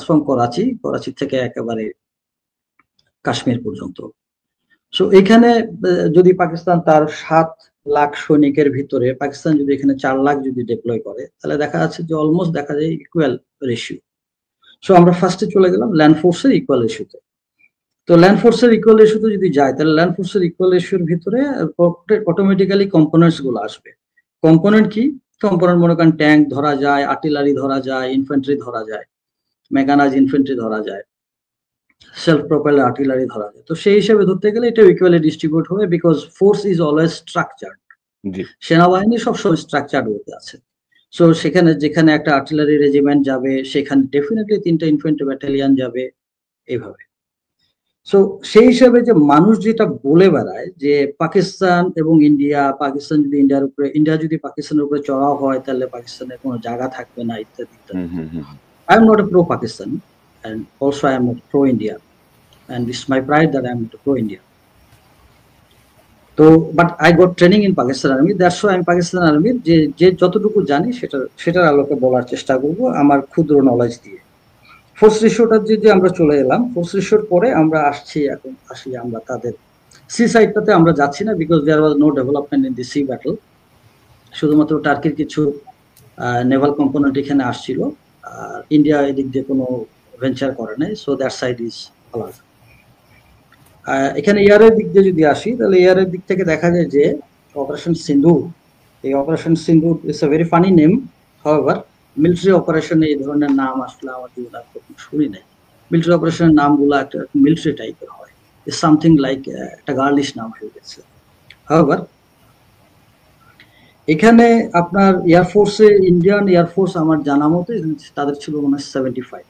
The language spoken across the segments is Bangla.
ফ্রম করাচি থেকে একেবারে কাশ্মীর পর্যন্ত। সো এখানে যদি পাকিস্তান তার 7 লাখ সৈনিকের ভিতরে পাকিস্তান যদি এখানে 4 লাখ যদি ডিপ্লয় করে, তাহলে দেখা যাচ্ছে যে অলমোস্ট দেখা যায় ইকুয়াল রেশিও। সো আমরা ফার্স্টে চলে গেলাম ল্যান্ড ফোর্সের ইকুয়াল রেশিওতে। তো ল্যান্ড ফোর্সের ইকুয়াল রেশিওতে যদি যায়, তাহলে ল্যান্ড ফোর্সের ইকুয়াল রেশিওর ভিতরে অটোমেটিক্যালি কম্পোনেন্টস গুলো আসবে। কম্পোনেন্ট কি? কম্পোনেন্ট মনে করেন ট্যাঙ্ক ধরা যায়, আর্টিলারি ধরা যায়, ইনফ্যান্ট্রি ধরা যায়, মেকানাইজ ইনফ্যান্ট্রি ধরা যায়, সেলফ প্রোপেল আর্টিলারি ধরা যায়। তো সেই হিসেবে ধরতে গেলে এটা ইকুয়ালি ডিস্ট্রিবিউট হবে, because force is always structured. সেনাবাহিনী সবসময় স্ট্রাকচার্ড হতে আছে। সো সেখানে যেখানে একটা আর্টিলারি রেজিমেন্ট যাবে, সেখানে ডেফিনেটলি 3টা ইনফ্যান্ট্রি ব্যাটালিয়ন যাবে, এইভাবে। সো সেই হিসাবে যে মানুষ যেটা বলে বেড়ায় যে পাকিস্তান এবং ইন্ডিয়া, পাকিস্তান যদি ইন্ডিয়ার উপরে, ইন্ডিয়া যদি পাকিস্তানের উপরে চড়াও হয়, তাহলে পাকিস্তানের কোনো জায়গা থাকবে না, ইত্যাদি ইত্যাদি। I am not a pro-Pakistan, and also I am not pro-India, and it's my pride that I am not a pro-India. তো but I got training in Pakistan army, that's why আমি পাকিস্তান আর্মির যে যতটুকু জানি সেটার আলোকে বলার চেষ্টা করব আমার ক্ষুদ্র নলেজ দিয়ে। ফোর্স রেশিওটা যদি আমরা চলে এলাম, ফোর্স রেশিওর পরে আমরা আসি আমরা তাদের সি সাইডটাতে আমরা যাচ্ছি না, because there was no development in the sea battle. শুধুমাত্র টার্কির কিছু নেভাল কম্পোনেন্ট এখানে আসছিল, আর ইন্ডিয়া এদিক দিয়ে কোনো ভেঞ্চার করে নাই, সো দ্যাট সাইড ইজ আলাদা। এখানে এয়ারের দিক দিয়ে যদি আসি, তাহলে এয়ারের দিক থেকে দেখা যায় যে অপারেশন সিন্ধু, এই operation Sindhu is a very funny name. However military অপারেশনে এই ধরনের নাম আসলে আমার জীবনে কখনো শুনি নাই। মিলিটারি অপারেশনের নামগুলো একটা মিলিটারি টাইপের হয়, ইজ সামথিং লাইক একটা গার্লিশ নাম হয়ে গেছে। হাউএভার এখানে আপনার এয়ারফোর্সে, ইন্ডিয়ান এয়ারফোর্স আমার জানা মতো তাদের ছিল মনে হয় 75,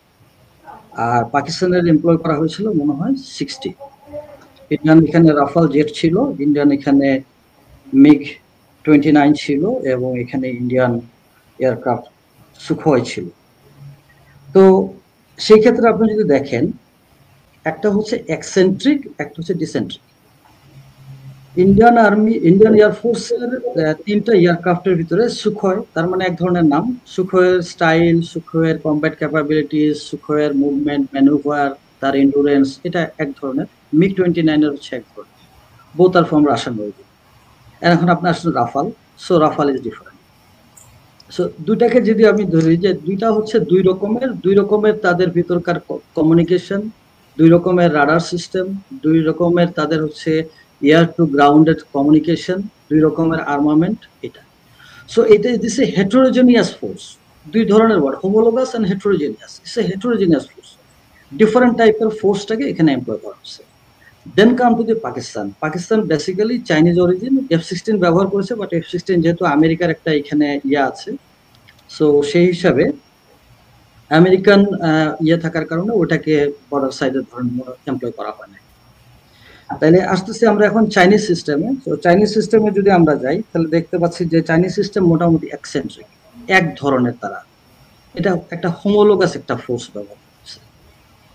আর পাকিস্তানের এমপ্লয় করা হয়েছিল মনে হয় 60। ইন্ডিয়ান এখানে রাফাল জেট ছিল, ইন্ডিয়ান এখানে মিগ 29 ছিল, এবং এখানে ইন্ডিয়ান এয়ারক্রাফট সুখয় ছিল। তো সেই ক্ষেত্রে আপনি যদি দেখেন, একটা হচ্ছে এক্সেন্ট্রিক, একটা হচ্ছে ডিসেন্ট্রিক। ইন্ডিয়ান এয়ারফোর্সের 3টা এয়ারক্রাফটের ভিতরে সুখয়, তার মানে এক ধরনের নাম, সুখয়ের স্টাইল, সুখয়ের কমব্যাট ক্যাপাবিলিটিস, সুখয়ের মুভমেন্ট, ম্যানুভার, তার এন্ডুরেন্স, এটা এক ধরনের। মিগ 29 হচ্ছে এক ধরনের, both are from Russian origin. এখন আপনি আসলে Rafale, so Rafale is different. So দুইটাকে যদি আমি ধরি যে দুইটা হচ্ছে দুই রকমের তাদের ভিতরকার কমিউনিকেশন, 2 রকমের রাডার সিস্টেম, 2 রকমের তাদের হচ্ছে এয়ার টু গ্রাউন্ডেড কমিউনিকেশন, 2 রকমের আর্মামেন্ট, এটা। সো এটা দিস এ হেটেরোজেনিয়াস ফোর্স, 2 ধরনের word, homologous and heterogeneous. It's a heterogeneous force, different টাইপের ফোর্সটাকে এখানে এমপ্লয় করা হচ্ছে। Then come to the Pakistan basically Chinese origin, F-16 ব্যবহার করেছে, বাট F-16 যেহেতু আমেরিকার একটা এখানে আছে, সো সেই হিসাবে আমেরিকান থাকার কারণে ওটাকে বর্ডার সাইডের ধরনের এমপ্লয় করা হয় না। তাহলে আসতেছি আমরা এখন চাইনিজ সিস্টেমে। তো চাইনিজ সিস্টেমে যদি আমরা যাই, তাহলে দেখতে পাচ্ছি যে চাইনিজ সিস্টেম মোটামুটি এক্সেন্ট্রিক, এক ধরনের। তারা এটা একটা হোমোলোগাস একটা ফোর্স ব্যবহার করছে।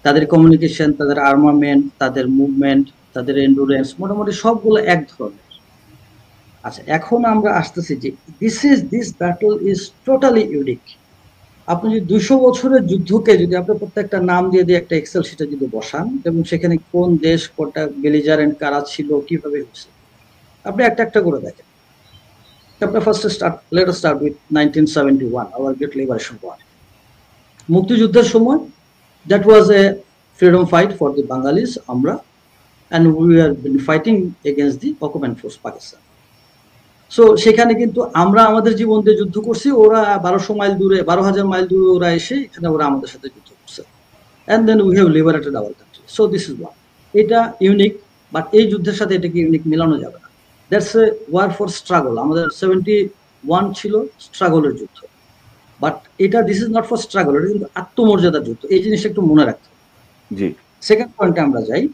তাদের কমিউনিকেশন, তাদের আর্মামেন্ট, তাদের মুভমেন্ট, তাদের এন্ডুরেন্স, মোটামুটি সবগুলো এক ধরনের। আচ্ছা, এখন আমরা আসতেছি যে this battle is totally unique. আপনি যদি 200 বছরের যুদ্ধকে যদি আপনি প্রত্যেকটা নাম দিয়ে একটা এক্সেল শিটে যদি বসান, এবং সেখানে কোন দেশ কোনটা বেলিজারেন্ট কারা ছিল, কিভাবে হয়েছে, আপনি একটা একটা করে দেখেন। আপনার let us start with 1971, our great liberation war. মুক্তিযুদ্ধের সময়, that was a freedom fight for the Bengalis, আমরা, and we have been fighting against the occupant force Pakistan. So সেখানে কিন্তু আমরা আমাদের জীবন দিয়ে যুদ্ধ করছি, ওরা 1200 মাইল দূরে, 12,000 মাইল দূরে ওরা এসে এখানে ওরা আমাদের সাথে যুদ্ধ করছে, and then we have liberated our country. So this is one. এটা ইউনিক, বাট এই যুদ্ধের সাথে এটাকে ইউনিক মেলানো যাবে না। That's a war for struggle. আমাদের 71 ছিল স্ট্রাগলের যুদ্ধ, বাট এটা this is not for struggle, এটা কিন্তু আত্মমর্যাদার যুদ্ধ। এই জিনিসটা একটু মনে রাখতে হবে। জি, সেকেন্ড পয়েন্টে আমরা যাই।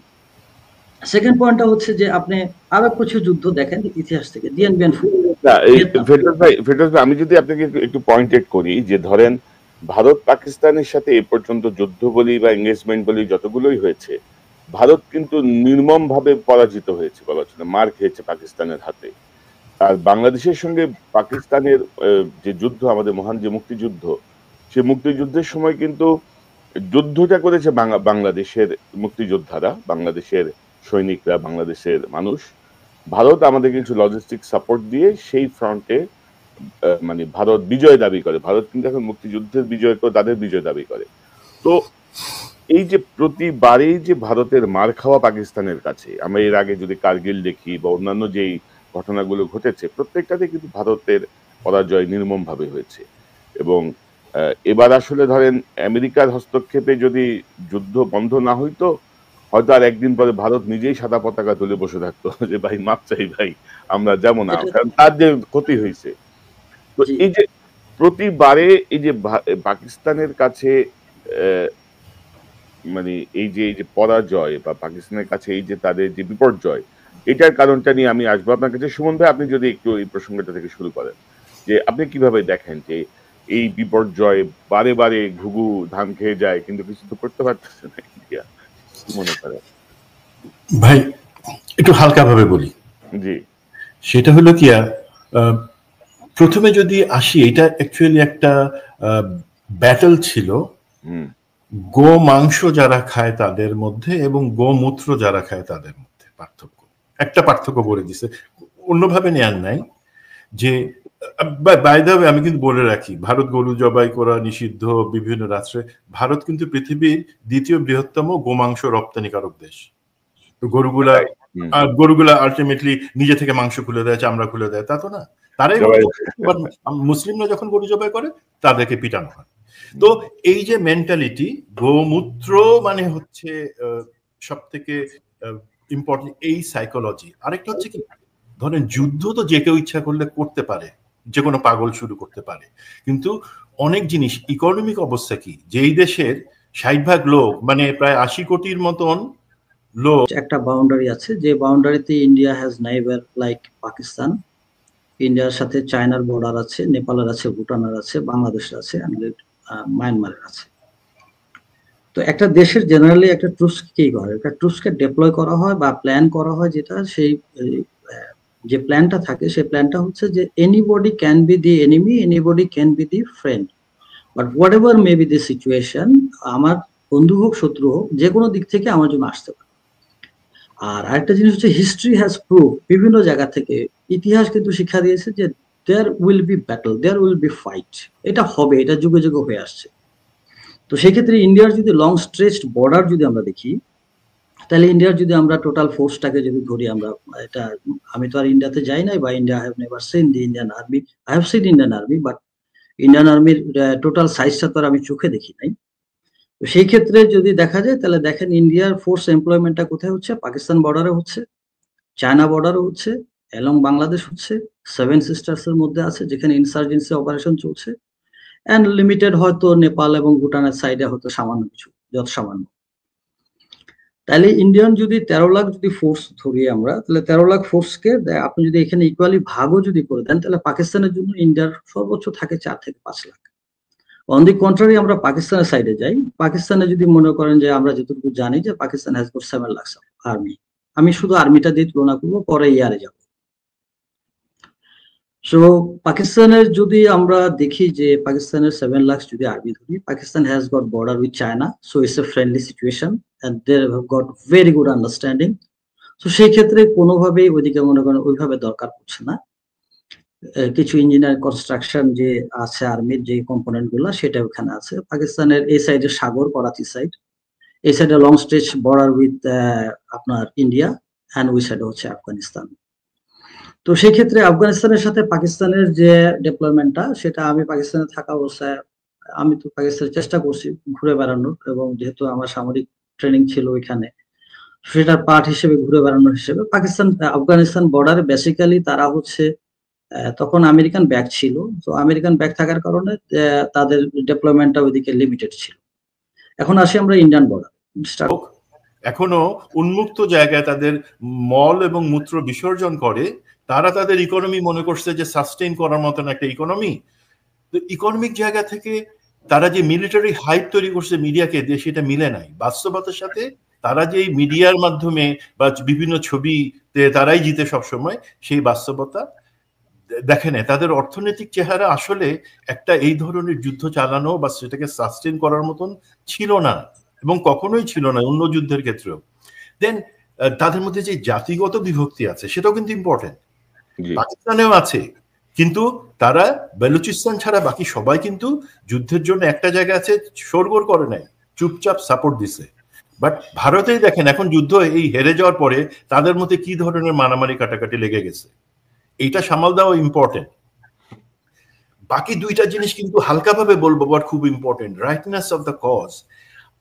সেকেন্ড পয়েন্টটা হচ্ছে যে আপনি আরো কিছু যুদ্ধ দেখেন ইতিহাস থেকে, দিয়ান বিয়ান ফু। ফেরদৌস ভাই, আমি যদি আপনাকে একটু পয়েন্টেড করি, যে ধরেন ভারত পাকিস্তানের সাথে এ পর্যন্ত যুদ্ধ বলি বা এঙ্গেজমেন্ট বলি যতগুলোই হয়েছে, ভারত কিন্তু নির্মম ভাবে পরাজিত হয়েছে, বলা চলে, মার খেয়েছে পাকিস্তানের হাতে। আর বাংলাদেশের সঙ্গে পাকিস্তানের যে যুদ্ধ, আমাদের মহান যে মুক্তিযুদ্ধ, সে মুক্তিযুদ্ধের সময় কিন্তু যুদ্ধটা করেছে বাংলাদেশের মুক্তিযোদ্ধারা, বাংলাদেশের সৈনিকরা, বাংলাদেশের মানুষ। ভারত আমাদের কিছু লজিস্টিক সাপোর্ট দিয়ে সেই ফ্রন্টে মানে ভারত বিজয় দাবি করে। ভারত কিন্তু এখন মুক্তিযুদ্ধের বিজয় করে তাদের বিজয় দাবি করে। তো এই যে প্রতিবারেই যে ভারতের মার খাওয়া পাকিস্তানের কাছে, আমরা এর আগে যদি কার্গিল দেখি বা অন্যান্য যেই ঘটনাগুলো ঘটেছে, প্রত্যেকটাতে কিন্তু ভারতের পরাজয় নির্মমভাবে হয়েছে। এবং এবার আসলে ধরেন আমেরিকার হস্তক্ষেপে যদি যুদ্ধ বন্ধ না হইতো, হয়তো আর একদিন পরে ভারত নিজেই সাদা পতাকা তুলে বসে থাকতো যে ভাই মাপ চাই ভাই, আমরা যাবো না, কারণ তার যে ক্ষতি হয়েছে। তো এই যে প্রতিবারে এই যে পাকিস্তানের কাছে মানে এই যে পরাজয় বা পাকিস্তানের কাছে এই যে তাদের যে বিপর্যয়, এটার কারণটা নিয়ে আমি আসবো আপনার কাছে। সুমন ভাই, আপনি যদি একটু এই প্রসঙ্গটা থেকে শুরু করেন, যে আপনি কিভাবে দেখেন যে এই বিপর্যয় বারে বারে ঘুঘু ধান খেয়ে যায় কিন্তু কিছু তো করতে পারতেছে না ইন্ডিয়া, কি মনে করেন? ভাই একটু হালকা ভাবে বলি। জি, সেটা হলো কি, প্রথমে যদি আসি, এটা অ্যাকচুয়ালি একটা ব্যাটল ছিল গো মাংস যারা খায় তাদের মধ্যে এবং গোমূত্র যারা খায় তাদের মধ্যে পার্থক্য। একটা পার্থক্য বলে দিছে, অন্যভাবে নেয়ার নাই। যে বাই দ্য ওয়ে আমি কিন্তু বলে রাখি, ভারত গরু জবাই করা নিষিদ্ধ বিভিন্ন রাষ্ট্রে। ভারত কিন্তু পৃথিবীর দ্বিতীয় বৃহত্তম গোমাংস রপ্তানিকারক দেশ। তো গরুগুলা আলটিমেটলি নিজে থেকে মাংস খুলে দেয়, চামড়া খুলে দেয়, তা তো না। তারাই মুসলিমরা যখন গরু জবাই করে তাদেরকে পিটানো হয়। তো এই যে মেন্টালিটি, গোমূত্র মানে হচ্ছে সব থেকে ইম্পর্টেন্ট এই সাইকোলজি। আরেকটা হচ্ছে কি, ধরেন যুদ্ধ তো যে কেউ ইচ্ছা করলে করতে পারে, যে কোনো পাগল শুরু করতে পারে, কিন্তু অনেক জিনিস, ইকোনমিক অবস্থা কি, যেই দেশের 60% লোক, মানে প্রায় 80 কোটির মতন লোক, একটা বাউন্ডারি আছে, যে বাউন্ডারিতে India has neighbour like Pakistan. ইন্ডিয়ার সাথে চায়নার বর্ডার আছে, নেপালের আছে, ভুটানের আছে, বাংলাদেশের আছে, মায়ানমারের আছে। তো একটা দেশের জেনারেলি একটা ট্রুপস কি করে, একটা ট্রুপসকে ডিপ্লয় করা হয় বা প্ল্যান করা হয়, যেটা সেই যে প্ল্যানটা থাকে, সেই প্ল্যানটা হচ্ছে যে anybody can be the enemy, anybody can be the friend, but whatever may be the situation, আমার বন্ধু হোক শত্রু হোক, যে কোনো দিক থেকে আমার জন্য আসতে পারে। আর আরেকটা জিনিস হচ্ছে, হিস্ট্রি হ্যাজ প্রুভ, বিভিন্ন জায়গা থেকে ইতিহাস কিন্তু শিক্ষা দিয়েছে যে there will be battle, there will be fight, এটা হবে, এটা যুগে যুগে হয়ে আসছে। তো সেক্ষেত্রে ইন্ডিয়ার যদি লং স্ট্রেচড বর্ডার যদি আমরা দেখি, তাহলে ইন্ডিয়ার যদি আমরা টোটাল ফোর্সটাকে যদি ধরি, আমরা এটা, আমি তো আর ইন্ডিয়াতে যাই নাই, বা India have never seen the Indian army, I have seen Indian army, but Indian আর্মির টোটাল সাইজটা তো আর আমি চোখে দেখি নাই। তো সেই ক্ষেত্রে যদি দেখা যায়, তাহলে দেখেন ইন্ডিয়ার ফোর্স এমপ্লয়মেন্টটা কোথায় হচ্ছে, পাকিস্তান বর্ডারে হচ্ছে, চায়না বর্ডারে হচ্ছে, এবং বাংলাদেশ হচ্ছে, সেভেন সিস্টার্স এর মধ্যে আছে যেখানে ইনসার্জেন্সি অপারেশন চলছে, এন্ড লিমিটেড হয়তো নেপাল এবং ভুটানের সাইডে হয়তো সামান্য কিছু, যত সামান্য। তাহলে ইন্ডিয়ান যদি 13 লাখ যদি ফোর্স ধরি আমরা, তাহলে 13 লাখ ফোর্সকে আপনি যদি এখানে ইকুয়ালি ভাগও যদি করে দেন, তাহলে পাকিস্তানের জন্য ইন্ডিয়ার সর্বোচ্চ থাকে 4 থেকে 5 লাখ। অন দি কন্ট্রারি, আমরা পাকিস্তানের সাইডে যাই, পাকিস্তানে যদি মনে করেন যে আমরা যতটুকু জানি যে Pakistan has goat 7 lakh army, আমি শুধু আর্মিটা দিয়ে তুলনা করবো, পরে ইয়ারে যাব। সো পাকিস্তানের যদি আমরা দেখি যে পাকিস্তানের 7 লাখ যদি আর্মি ধরি, Pakistan has got border with China, so it's a friendly situation and they have got very good understanding. তো সেই ক্ষেত্রে কোনোভাবেই ওইদিকে মনে করেন ওইভাবে দরকার পড়ছে না। কিছু ইঞ্জিনিয়ার কনস্ট্রাকশন যে আছে আর্মির যে কম্পোনেন্ট গুলা, সেটা ওখানে আছে। পাকিস্তানের এই সাইডে সাগর, করাচি সাইড, এই সাইডে লং স্ট্রেচ বর্ডার উইথ আপনার ইন্ডিয়া, অ্যান্ড ওই সাইডে হচ্ছে আফগানিস্তান। তো সেই ক্ষেত্রে আফগানিস্তানের সাথে পাকিস্তানের যে ডেভেলপমেন্টটা, সেটা আমি পাকিস্তানে থাকা অবস্থায়, আমি তো পাকিস্তানের চেষ্টা করছি ঘুরে বেড়ানোর, এবং যেহেতু আমার সামরিক ট্রেনিং ছিল ওইখানে, সেটার পার্ট হিসেবে ঘুরে বেড়ানোর হিসেবে পাকিস্তান আফগানিস্তান বর্ডারে বেসিক্যালি তারা হচ্ছে, তখন আমেরিকান ব্যাক ছিল, তো আমেরিকান ব্যাক থাকার কারণে তাদের ডেভেলপমেন্টটা ওইদিকে লিমিটেড ছিল। এখন আসি আমরা ইন্ডিয়ান বর্ডার। এখনো উন্মুক্ত জায়গায় তাদের মল এবং মূত্র বিসর্জন করে, তারা তাদের ইকোনমি মনে করছে যে সাস্টেইন করার মতন একটা ইকোনমি। তো ইকোনমিক জায়গা থেকে তারা যে মিলিটারি হাইপ তৈরি করছে মিডিয়াকে দিয়ে, সেটা মিলে নাই বাস্তবতার সাথে। তারা যে মিডিয়ার মাধ্যমে বা বিভিন্ন ছবিতে তারাই জিতে সবসময়, সেই বাস্তবতা দেখেন তাদের অর্থনৈতিক চেহারা আসলে একটা এই ধরনের যুদ্ধ চালানো বা সেটাকে সাস্টেন করার মতন ছিল না, এবং কখনোই ছিল না অন্য যুদ্ধের ক্ষেত্রেও। দেন তাদের মধ্যে যে জাতিগত বিভক্তি আছে সেটাও কিন্তু ইম্পর্টেন্ট। পাকিস্তানেও আছে, কিন্তু তারা বেলুচিস্তান ছাড়া বাকি সবাই কিন্তু যুদ্ধের জন্য একটা জায়গায় আছে, শোরগোল করে নাই, চুপচাপ সাপোর্ট দিছে। বাট ভারতেই দেখেন এখন যুদ্ধ এই হেরে যাওয়ার পরে তাদের মধ্যে কি ধরনের মারামারি কাটাকাটি লেগে গেছে, এইটা সামাল দেওয়া ইম্পর্টেন্ট। বাকি দুইটা জিনিস কিন্তু হালকাভাবে বলবো, বাট খুব important, rightness of the cause.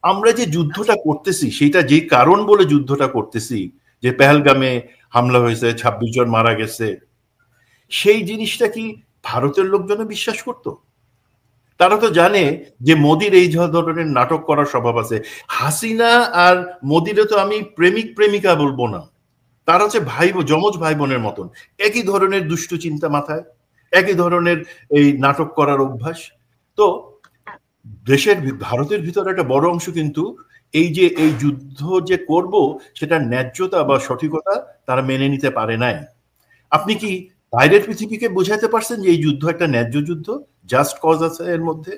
আমরা যে যুদ্ধটা করতেছি সেটা যে কারণ বলে যুদ্ধটা করতেছি, যে পেহেলগামে হামলা হয়েছে, 26 জন মারা গেছে, সেই জিনিসটা কি ভারতের লোকজন বিশ্বাস করতো? তারা তো জানে যে মোদির এই ধরনের নাটক করার স্বভাব আছে। হাসিনা আর মোদিরে তো আমি প্রেমিক প্রেমিকা বলবো না, তারা হচ্ছে যমজ ভাই বোনের মতন, একই ধরনের দুষ্টু চিন্তা মাথায়, একই ধরনের এই নাটক করার অভ্যাস। তো দেশের ভারতের ভিতরে একটা বড় অংশ কিন্তু এই যে এই যুদ্ধ যে করব সেটা ন্যায্যতা বা সঠিকতা তারা মেনে নিতে পারে নাই। আপনি কি বাইরের পৃথিবীকে বোঝাতে পারছেন যে এই যুদ্ধ একটা ন্যায্য যুদ্ধ, জাস্ট কজ আছে এর মধ্যে?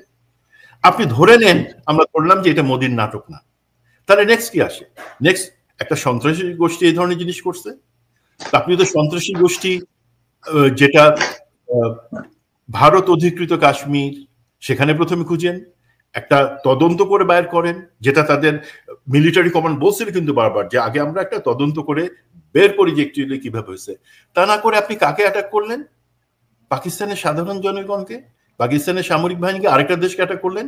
আপনি ধরে নেন, আমরা ধরলাম যে এটা মোদির নাটক না, তাহলে নেক্সট কি আসে? নেক্সট একটা সন্ত্রাসী গোষ্ঠী এই ধরনের জিনিস করছে। আপনি তো সন্ত্রাসী গোষ্ঠী যেটা ভারত অধিকৃত কাশ্মীর, সেখানে প্রথমে খুঁজেন, একটা তদন্ত করে বাইর করেন, যেটা তাদের মিলিটারি কমান্ড বলছিল কিন্তু বারবার যে আগে আমরা একটা তদন্ত করে বের করি যে অ্যাকচুয়ালি কিভাবে হয়েছে। তা না করে আপনি কাকে অ্যাটাক করলেন? পাকিস্তানের সাধারণ জনগণকে, পাকিস্তানের সামরিক বাহিনীকে, আরেকটা দেশকে অ্যাটাক করলেন।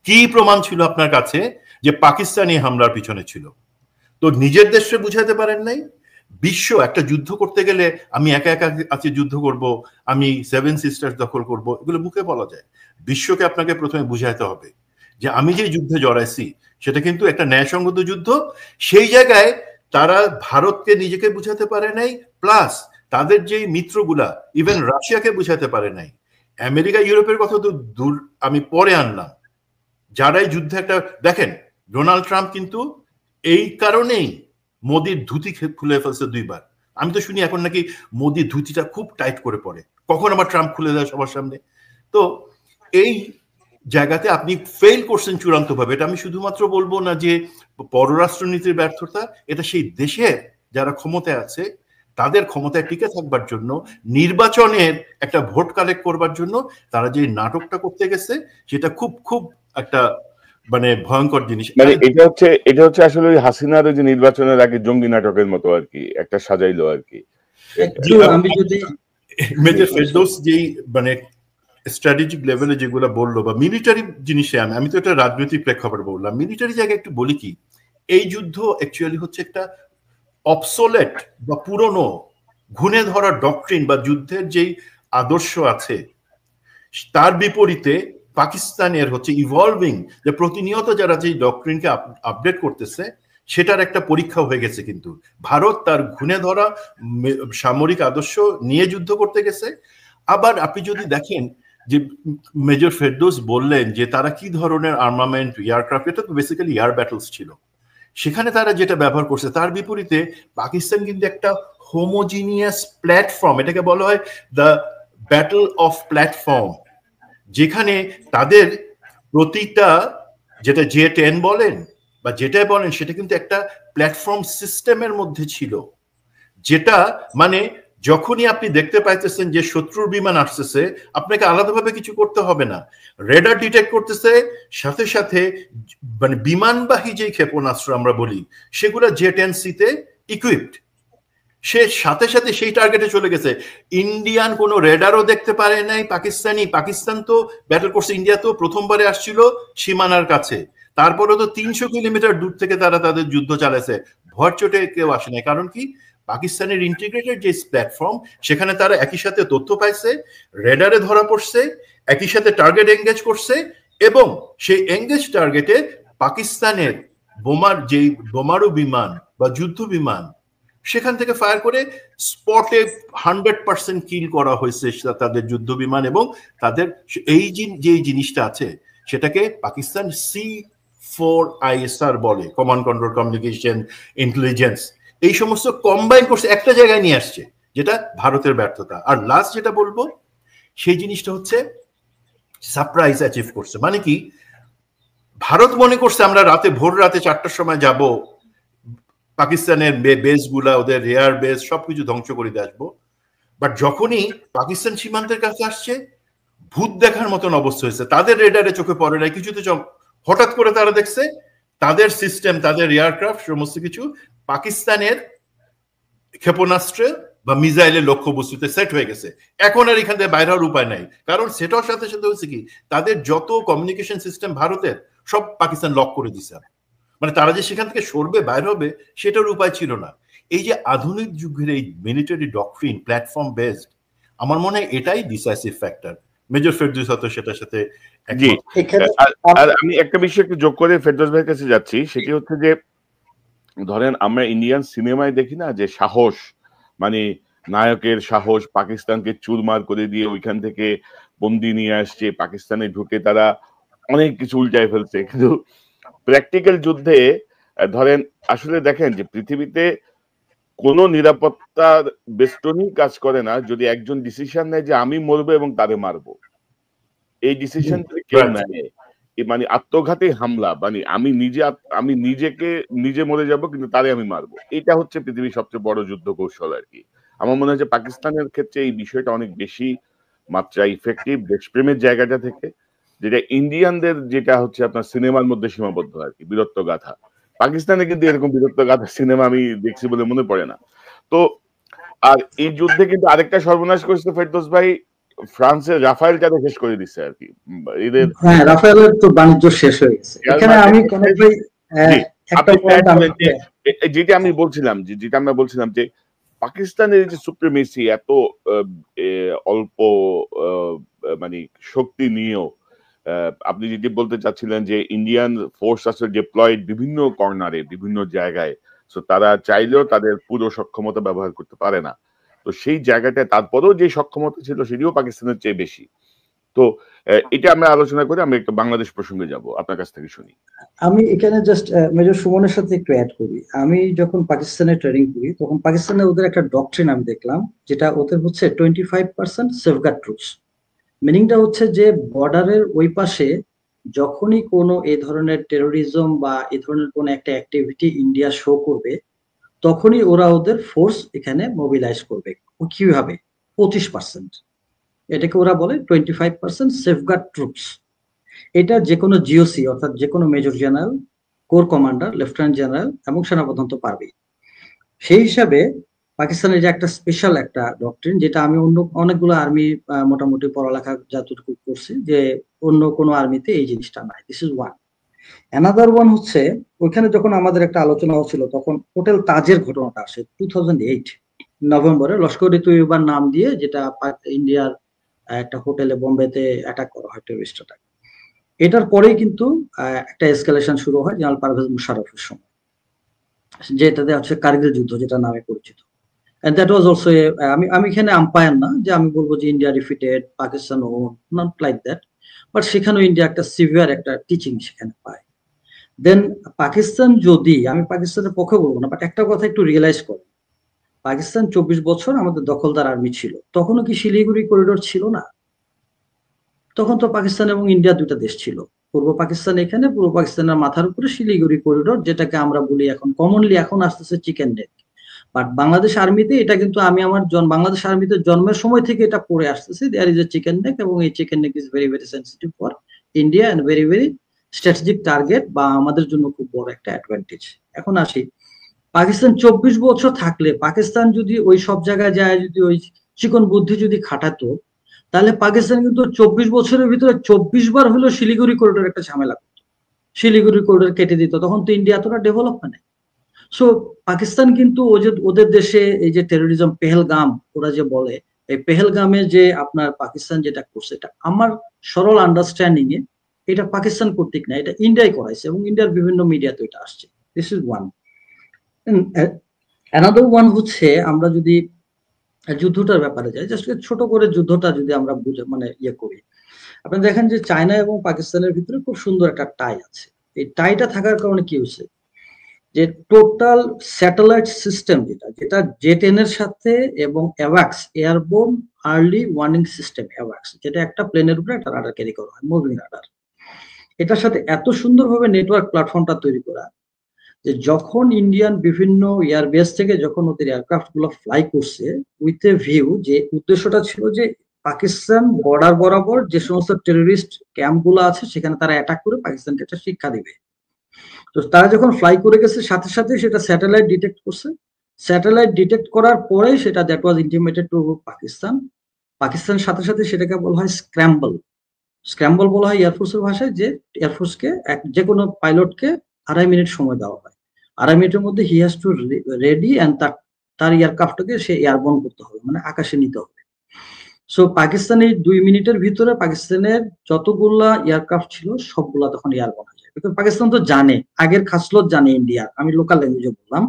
কি প্রমাণ ছিল আপনার কাছে যে পাকিস্তানি হামলার পিছনে ছিল? তো নিজের দেশে বুঝাতে পারেন নাই। বিশ্ব একটা যুদ্ধ করতে গেলে আমি একা একা আজকে যুদ্ধ করব, আমি 7 সিস্টার্স দখল করব, এগুলো মুখে বলা যায়। বিশ্বকে আপনাকে প্রথমে বুঝাইতে হবে যে আমি যে যুদ্ধে জড়াইছি সেটা কিন্তু একটা ন্যায়সঙ্গত যুদ্ধ। সেই জায়গায় তারা ভারতকে নিজেকে বুঝাতে পারে নাই, প্লাস তাদের যে মিত্রগুলা ইভেন রাশিয়াকে বুঝাতে পারে নাই। আমেরিকা ইউরোপের কথা তো দূর, আমি পরে আনলাম। যারাই যুদ্ধে একটা দেখেন, ডোনাল্ড ট্রাম্প কিন্তু এই কারণেই মোদির ধুতি খুলে ফেলছে 2বার। আমি তো শুনি এখন নাকি মোদির ধুতিটা খুব টাইট করে পড়ে, কখন আবার ট্রাম্প খুলে দেয় সবার সামনে। তো এই জায়গাতে আপনি ফেল করছেন চূড়ান্ত ভাবে। এটা আমি শুধুমাত্র বলবো না যে পররাষ্ট্রনীতির ব্যর্থতা, এটা সেই দেশের যারা ক্ষমতায় আছে তাদের ক্ষমতায় টিকে থাকবার জন্য, নির্বাচনের একটা ভোট কালেক্ট করবার জন্য তারা যে নাটকটা করতে গেছে সেটা খুব খুব একটা মানে ভয়ঙ্কর জিনিস। মানে এটা হচ্ছে আসলে ওই হাসিনার ওই যে নির্বাচনের আগে জঙ্গি নাটকের মতো আর কি, একটা সাজাইলো আর কি। আমি যদি মেজর ফেরদৌস যেই মানে স্ট্র্যাটেজিক লেভেলে যেগুলো বললো বা মিলিটারি জিনিসে, আমি তো এটা রাজনৈতিক প্রেক্ষাপটে বললাম, মিলিটারি জায়গায় একটু বলি কি, এই যুদ্ধ অ্যাকচুয়ালি হচ্ছে একটা অবসোলেট বা পুরনো ঘুণে ধরা ডক্ট্রিন বা যুদ্ধের যেই আদর্শ আছে তার বিপরীতে পাকিস্তানের হচ্ছে ইভলভিং, যে প্রতিনিয়ত যারা যে ডক্ট্রিনকে আপডেট করতেছে সেটার একটা পরীক্ষা হয়ে গেছে। কিন্তু ভারত তার ঘুণে ধরা সামরিক আদর্শ নিয়ে যুদ্ধ করতে গেছে। আবার আপনি যদি দেখেন যে মেজর ফেরদৌস বললেন যে তারা কি ধরনের আর্মামেন্ট, এয়ারক্রাফট, এটা তো বেসিক্যালি এয়ার ব্যাটলস ছিল, সেখানে তারা যেটা ব্যবহার করছে তার বিপরীতে পাকিস্তান কিন্তু একটা হোমোজিনিয়াস প্ল্যাটফর্ম, এটাকে বলা হয় দ্য ব্যাটল অফ প্ল্যাটফর্ম, যেখানে তাদের প্রতিটা যেটা J-10 বলেন বা যেটাই বলেন সেটা কিন্তু একটা প্ল্যাটফর্ম সিস্টেমের মধ্যে ছিল, যেটা মানে যখনই আপনি দেখতে পাইতেছেন যে শত্রুর বিমান আসতেছে আপনাকে আলাদাভাবে কিছু করতে হবে না, রেডার ডিটেক্ট করতেছে, সাথে সাথে মানে বিমানবাহী যে ক্ষেপণাস্ত্র আমরা বলি সেগুলো J-10C-তে ইকুইপড, সে সাথে সাথে সেই টার্গেটে চলে গেছে। ইন্ডিয়ান কোনো রেডারও দেখতে পারে নাই পাকিস্তান তো ব্যাটল করছে, ইন্ডিয়া তো প্রথমবারে আসছিল সীমানার কাছে, তারপরে তো 300 কিলোমিটার দূর থেকে তারা তাদের যুদ্ধ চালাইছে, ভর চোটে কেউ আসে নাই। কারণ কি, পাকিস্তানের ইন্টিগ্রেটেড যে প্ল্যাটফর্ম সেখানে তারা একই সাথে তথ্য পাইছে, রেডারে ধরা পড়ছে, একই সাথে টার্গেট এঙ্গেজ করছে, এবং সেই এঙ্গেজ টার্গেটে পাকিস্তানের বোমারু বিমান বা যুদ্ধ বিমান সেখান থেকে ফায়ার করে স্পটে 100% কিল করা হয়েছে তাদের যুদ্ধ বিমান। এবং তাদের এই যে জিনিসটা আছে সেটাকে পাকিস্তান C4ISR বলে, কমান্ড কন্ট্রোল কমিউনিকেশন ইন্টেলিজেন্স, এই সমস্ত কম্বাইন করছে একটা জায়গায় নিয়ে আসছে, যেটা ভারতের ব্যর্থতা। আর লাস্ট যেটা বলবো সেই জিনিসটা হচ্ছে সারপ্রাইজ অ্যাচিভ করছে। মানে কি, ভারত মনে করছে আমরা ভোর রাতে 4টার সময় যাব, পাকিস্তানের বেস গুলা, ওদের এয়ার বেস সবকিছু ধ্বংস করে দিয়ে আসবো। বাট যখনই পাকিস্তান সীমান্তের কাছে আসছে, ভূত দেখার মতন অবস্থা হয়েছে। তাদের রেডারে চোখে পড়ে নাই কিছুতে, হঠাৎ করে তারা দেখছে তাদের সিস্টেম, তাদের এয়ারক্রাফট সমস্ত কিছু পাকিস্তানের ক্ষেপণাস্ত্রে বা মিসাইলের লক্ষ্যবস্তুতে সেট হয়ে গেছে। এখন আর এখান থেকে বাইরে হওয়ার উপায় নাই, কারণ সেটার সাথে সাথে হচ্ছে কি, তাদের যত কমিউনিকেশন সিস্টেম ভারতের সব পাকিস্তান লক করে দিছে। মানে তারা যে সেখান থেকে সরবে, বাইর হবে, সেটার উপায় ছিল না। এই যে আধুনিক যুগের এই মিলিটারি ডকট্রিন প্ল্যাটফর্ম বেসড, আমার মনে হয় এটাই ডিসাইসিভ ফ্যাক্টর। মেজর ফেরদৌস হয়তো সেটার সাথে জি। আর আমি একটা বিষয় একটু যোগ করে ফেরদৌস ভাইয়ের কাছে যাচ্ছি, সেটি হচ্ছে যে ধরেন আমরা ইন্ডিয়ান সিনেমায় দেখি না যে সাহস, মানে নায়কের সাহস, পাকিস্তানকে চুরমার করে দিয়ে ওইখান থেকে বন্দি নিয়ে আসছে, পাকিস্তানে ঢুকে তারা অনেক কিছু উল্টায় ফেলছে। কিন্তু প্র্যাকটিক্যাল যুদ্ধে ধরেন আসলে দেখেন যে পৃথিবীতে কোনো নিরাপত্তার বেষ্টনী কাজ করে না যদি একজন ডিসিশন নেয় যে আমি মরবো এবং তারে মারবো। এই ডিসিশন যদি কেউ নেয়, মানে আত্মঘাতী হামলা, মানে আমি নিজেকে নিজে মরে যাব কিন্তু তারে আমি মারবো, এটা হচ্ছে পৃথিবীর সবচেয়ে বড় যুদ্ধ কৌশল আর কি। আমার মনে হয় যে পাকিস্তানের ক্ষেত্রে এই বিষয়টা অনেক বেশি মাত্রা ইফেক্টিভ দেশপ্রেমের জায়গাটা থেকে, যেটা ইন্ডিয়ানদের যেটা হচ্ছে আপনার সিনেমার মধ্যে সীমাবদ্ধ আর কি, বীরত্ব গাথা। পাকিস্তানে কিন্তু এরকম বীরত্ব গাথা সিনেমা আমি দেখছি বলে মনে পড়ে না। তো আর এই যুদ্ধে কিন্তু আরেকটা সর্বনাশ করেছে ফেরদৌস ভাই, ফ্রান্সের রাফায়েলটাকে শেষ করে দিচ্ছে আর কি। এদের হ্যাঁ, রাফায়েলের তো বাণিজ্য শেষ হয়ে গেছে। এখানে আমি কনক ভাই একটা পয়েন্ট যেটা আমি বলছিলাম, যেটা আমরা বলছিলাম যে পাকিস্তানের যে সুপ্রিমেসি এত অল্প মানে শক্তি নিয়েও, আপনি যেটি বলতে চাচ্ছিলেন যে ইন্ডিয়ান ফোর্স আছে ডিপ্লয়েড বিভিন্ন কর্নারে, বিভিন্ন জায়গায়, সো তারা চাইলেও তাদের পুরো সক্ষমতা ব্যবহার করতে পারে না। তো সেই জায়গাটায় তারপরেও যে সক্ষমতা ছিল সেটিও পাকিস্তানের চেয়ে বেশি। তো এটা আমরা আলোচনা করে আমি একটু বাংলাদেশ প্রসঙ্গে যাব, আপনার কাছ থেকে শুনি। আমি এখানে জাস্ট মেজর সুমনের সাথে একটু অ্যাড করি। আমি যখন পাকিস্তানে ট্রেনিং করি তখন পাকিস্তানে ওদের একটা ডক্ট্রিন আমি দেখলাম, যেটা ওদের হচ্ছে 25% সেফগার্ড ট্রুপস। মিনিংটা হচ্ছে যে বর্ডারের ওই পাশে যখনই কোনো এই ধরনের টেরোরিজম বা এই ধরনের কোনো একটা অ্যাক্টিভিটি ইন্ডিয়া শো করবে, তখনই ওরা ওদের ফোর্স এখানে মোবিলাইজ করবে। কিভাবে? 25%। এটাকে ওরা বলে 25% সেফগার্ড ট্রুপস। এটা যে কোনো জিওসি অর্থাৎ যে কোনো major general, core commander, lieutenant general এবং সেনাপ্রধান তো পারবেই। সেই হিসাবে পাকিস্তানের যে একটা স্পেশাল একটা ডক্ট্রিন, যেটা আমি অন্য অনেকগুলো আর্মি মোটামুটি পড়ালেখা যতটুকু করছি, যে অন্য কোনো আর্মিতে এই জিনিসটা নাই। This is one. Another one হচ্ছে, ওইখানে যখন আমাদের একটা আলোচনা হচ্ছিল তখন হোটেল তাজের ঘটনাটা আসে 2008 নভেম্বরে, লস্কর-ই তৈয়বার নাম দিয়ে, যেটা ইন্ডিয়ার একটা হোটেলে বোম্বেতে অ্যাটাক করা হয়, টেররিস্ট অ্যাটাক। এটার পরেই কিন্তু একটা এসকালেশন শুরু হয় জেনারেল পারভেজ মুশাররফের সময়, যেটাতে হচ্ছে কার্গিল যুদ্ধ, যেটা নামে পরিচিত। এন্ড দ্যাট ওয়াজ অলসো, আমি এখানে আম্পায়ার না যে আমি বলবো যে India defeated, Pakistan won, not like that, but সেখানেও ইন্ডিয়া একটা সিভিয়ার একটা টিচিং সেখানে পায়। দেন পাকিস্তান, যদি আমি পাকিস্তানের পক্ষে বলবো না, বাট একটা কথা একটু রিয়েলাইজ করেন, পাকিস্তান 24 বছর আমাদের দখলদার আর্মি ছিল, তখনও কি শিলিগুড়ি করিডোর ছিল না? তখন তো পাকিস্তান এবং ইন্ডিয়া দুইটা দেশ ছিল। পূর্ব পাকিস্তান এখানে, পূর্ব পাকিস্তানের মাথার উপরে শিলিগুড়ি করিডোর, যেটাকে আমরা বলি এখন কমনলি এখন আসতেছে চিকেন নেক। বাট বাংলাদেশ আর্মিতে এটা কিন্তু আমি আমার বাংলাদেশ আর্মিতে জন্মের সময় থেকে এটা পড়ে আসতেছি, there is a chicken neck, এবং এই chicken neck is very very sensitive for India and very very strategic target, বা আমাদের জন্য খুব বড় একটা অ্যাডভান্টেজ। এখন আসি, পাকিস্তান 24 বছর থাকলে, পাকিস্তান যদি ওই সব জায়গায় যায়, যদি ওই চিকন বুদ্ধি যদি খাটাতো, তাহলে পাকিস্তান কিন্তু 24 বছরের ভিতরে 24 বার হলো শিলিগুড়ি করিডোর একটা ঝামেলা করতো, শিলিগুড়ি করিডোর কেটে দিত। তখন তো ইন্ডিয়া এতটা ডেভেলপ হয় না। সো পাকিস্তান কিন্তু ওদের দেশে এই যে টেরোরিজম, পেহেলগাম ওরা যে বলে, এই পেহেলগামে যে আপনার পাকিস্তান যেটা করছে, এটা আমার সরল আন্ডারস্ট্যান্ডিং এ এটা পাকিস্তান কর্তৃক না, এটা ইন্ডিয়াই করাইছে, এবং ইন্ডিয়ার বিভিন্ন মিডিয়াতে এটা আসছে। This is one. Another one হচ্ছে, আমরা যদি যুদ্ধটার ব্যাপারে যাই, জাস্ট ছোট করে যুদ্ধটা যদি আমরা মানে ইয়ে করি, আপনি দেখেন যে চায়না এবং পাকিস্তানের ভিতরে খুব সুন্দর একটা টাই আছে। এই টাইটা থাকার কারণে কি হয়েছে, যে টোটাল স্যাটেলাইট সিস্টেম যেটা জে-10 এর সাথে এবং অ্যাওয়াক্স এয়ারবোর্ন আর্লি ওয়ার্নিং সিস্টেম অ্যাওয়াক্স, যেটা একটা প্লেনের উপরে একটা রাডার ক্যারি করা হয়, মুভিং রাডার, এটার সাথে এত সুন্দরভাবে নেটওয়ার্ক প্ল্যাটফর্মটা তৈরি করা যে যখন ইন্ডিয়ান বিভিন্ন এয়ারবেস থেকে যখন ওদের এয়ারক্রাফট গুলো ফ্লাই করছে উইথ এ ভিউ, যে উদ্দেশ্যটা ছিল যে পাকিস্তান বর্ডার বরাবর যে সমস্ত টেররিস্ট ক্যাম্প গুলো আছে সেখানে তারা অ্যাটাক করে পাকিস্তানকে একটা শিক্ষা দিবে। তো তারা যখন ফ্লাই করে গেছে সাথে সাথে সেটা স্যাটেলাইট ডিটেক্ট করছে, স্যাটেলাইট ডিটেক্ট করার পরে সেটা that was intimated to Pakistan. পাকিস্তানের সাথে সাথে সেটাকে বলা হয় স্ক্র্যাম্বল। স্ক্র্যাম্বল বলা হয় এয়ারফোর্সের ভাষায়, যে এয়ারফোর্সকে যে কোনো পাইলটকে 2.5 মিনিট সময় দেওয়া হয়, 2.5 মিনিটের মধ্যে he has to ready and তার এয়ারক্রাফটকে সে এয়ারবর্ন করতে হবে, মানে আকাশে নিতে হবে। সো পাকিস্তানের 2 মিনিটের ভিতরে পাকিস্তানের যতগুলা এয়ারক্রাফট ছিল সবগুলা তখন এয়ারবর্ন হয়ে যায়। বিকজ পাকিস্তান তো জানে, আগের খাসলত জানে ইন্ডিয়া, আমি লোকাল ল্যাঙ্গুয়েজে বললাম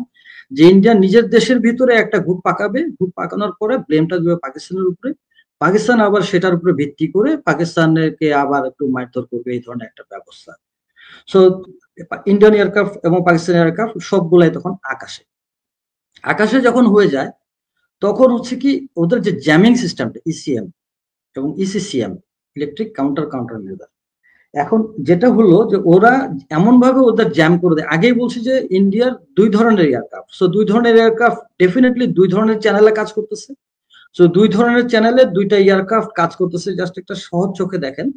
যে ইন্ডিয়া নিজের দেশের ভিতরে একটা গ্রুপ পাকাবে, গ্রুপ পাকানোর পরে ব্লেমটা দেবে পাকিস্তানের উপরে, পাকিস্তান আবার সেটার উপরে ভিত্তি করে পাকিস্তানকে আবার একটু মারধর করবে, এই ধরনের একটা ব্যবস্থা। সো ইন্ডিয়ান এয়ারক্রাফট এবং পাকিস্তানি এয়ারক্রাফট সবগুলাই তখন আকাশে। আকাশে যখন হয়ে যায় তখন হচ্ছে কি ওদের যে জ্যামিং সিস্টেমটা ইসিএম এবং ইসিসিএম, ইলেকট্রিক কাউন্টার মিউজার, এখন যেটা হলো যে ওরা এমন ভাবে ওদের জ্যাম করে দেয়। আগেই বলছি যে ইন্ডিয়ার 2 ধরনের এয়ারক্রাফট, সো 2 ধরনের এয়ারক্রাফট ডেফিনেটলি 2 ধরনের চ্যানেলে কাজ করতেছে। সো 2 ধরনের চ্যানেলে 2টা এয়ারক্রাফট কাজ করতেছে, জাস্ট একটা সহজ চোখে দেখেন।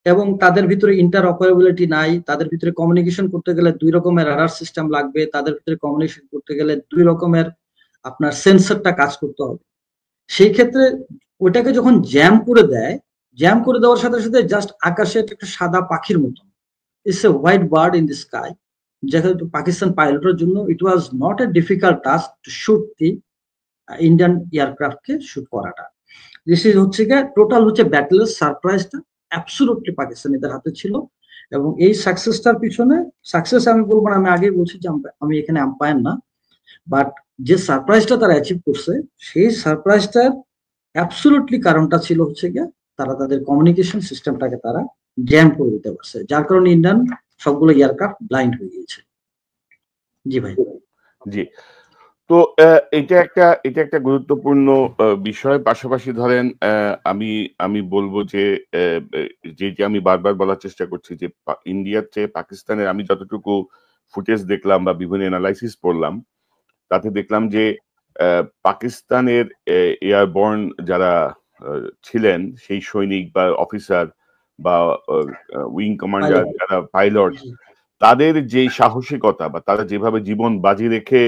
এবং তাদের ভিতরে ইন্টারঅপারেবিলিটি নাই, তাদের ভিতরে কমিউনিকেশন করতে গেলে 2 রকমের রাডার সিস্টেম লাগবে, তাদের ভিতরে কমিউনিকেশন করতে গেলে 2 রকমের আপনার সেন্সরটা কাজ করতে হবে। সেই ক্ষেত্রে ওটাকে যখন জ্যাম করে দেয়, জ্যাম করে দেওয়ার সাথে সাথে জাস্ট আকাশে একটা সাদা পাখির মতো, it's a white bird in the sky, যেহেতু পাকিস্তান পাইলটের জন্য it was not a difficult task to shoot the Indian এয়ারক্রাফটকে শুট করাটা। দিস ইজ হচ্ছে গিয়ে টোটাল হচ্ছে ব্যাটলের সারপ্রাইজটা অ্যাবসলিউটলি পাকিস্তানিদের হাতে ছিল। এবং এই সাকসেসটার পিছনে, সাকসেস আমি বলবো না, আমি আগেই বলছি যে আমি এখানে আম্পায়ার না, বাট যে সারপ্রাইজটা তারা অ্যাচিভ করছে সেই সারপ্রাইজটার অ্যাবসলিউটলি কারণটা ছিল হচ্ছে গিয়ে তারা তাদের কমিউনিকেশন সিস্টেমটাকে তারা জ্যাম করে দিতে পারছে, যার কারণে ইন্ডিয়ান সবগুলো এয়ারক্রাফট ব্লাইন্ড হয়ে গিয়েছে। জি ভাই। জি, তো এটা একটা গুরুত্বপূর্ণ বিষয়। পাশাপাশি ধরেন আমি বলবো যে যেটি আমি বারবার বলার চেষ্টা করছি যে ইন্ডিয়ার চেয়ে পাকিস্তানের, আমি যতটুকু ফুটেজ দেখলাম বা বিভিন্ন অ্যানালাইসিস পড়লাম তাতে দেখলাম যে পাকিস্তানের এয়ারবর্ন যারা ছিলেন সেই সৈনিক বা অফিসার বা উইং কমান্ডার যারা পাইলট, তাদের যে সাহসিকতা বা তারা যেভাবে জীবন বাজি রেখে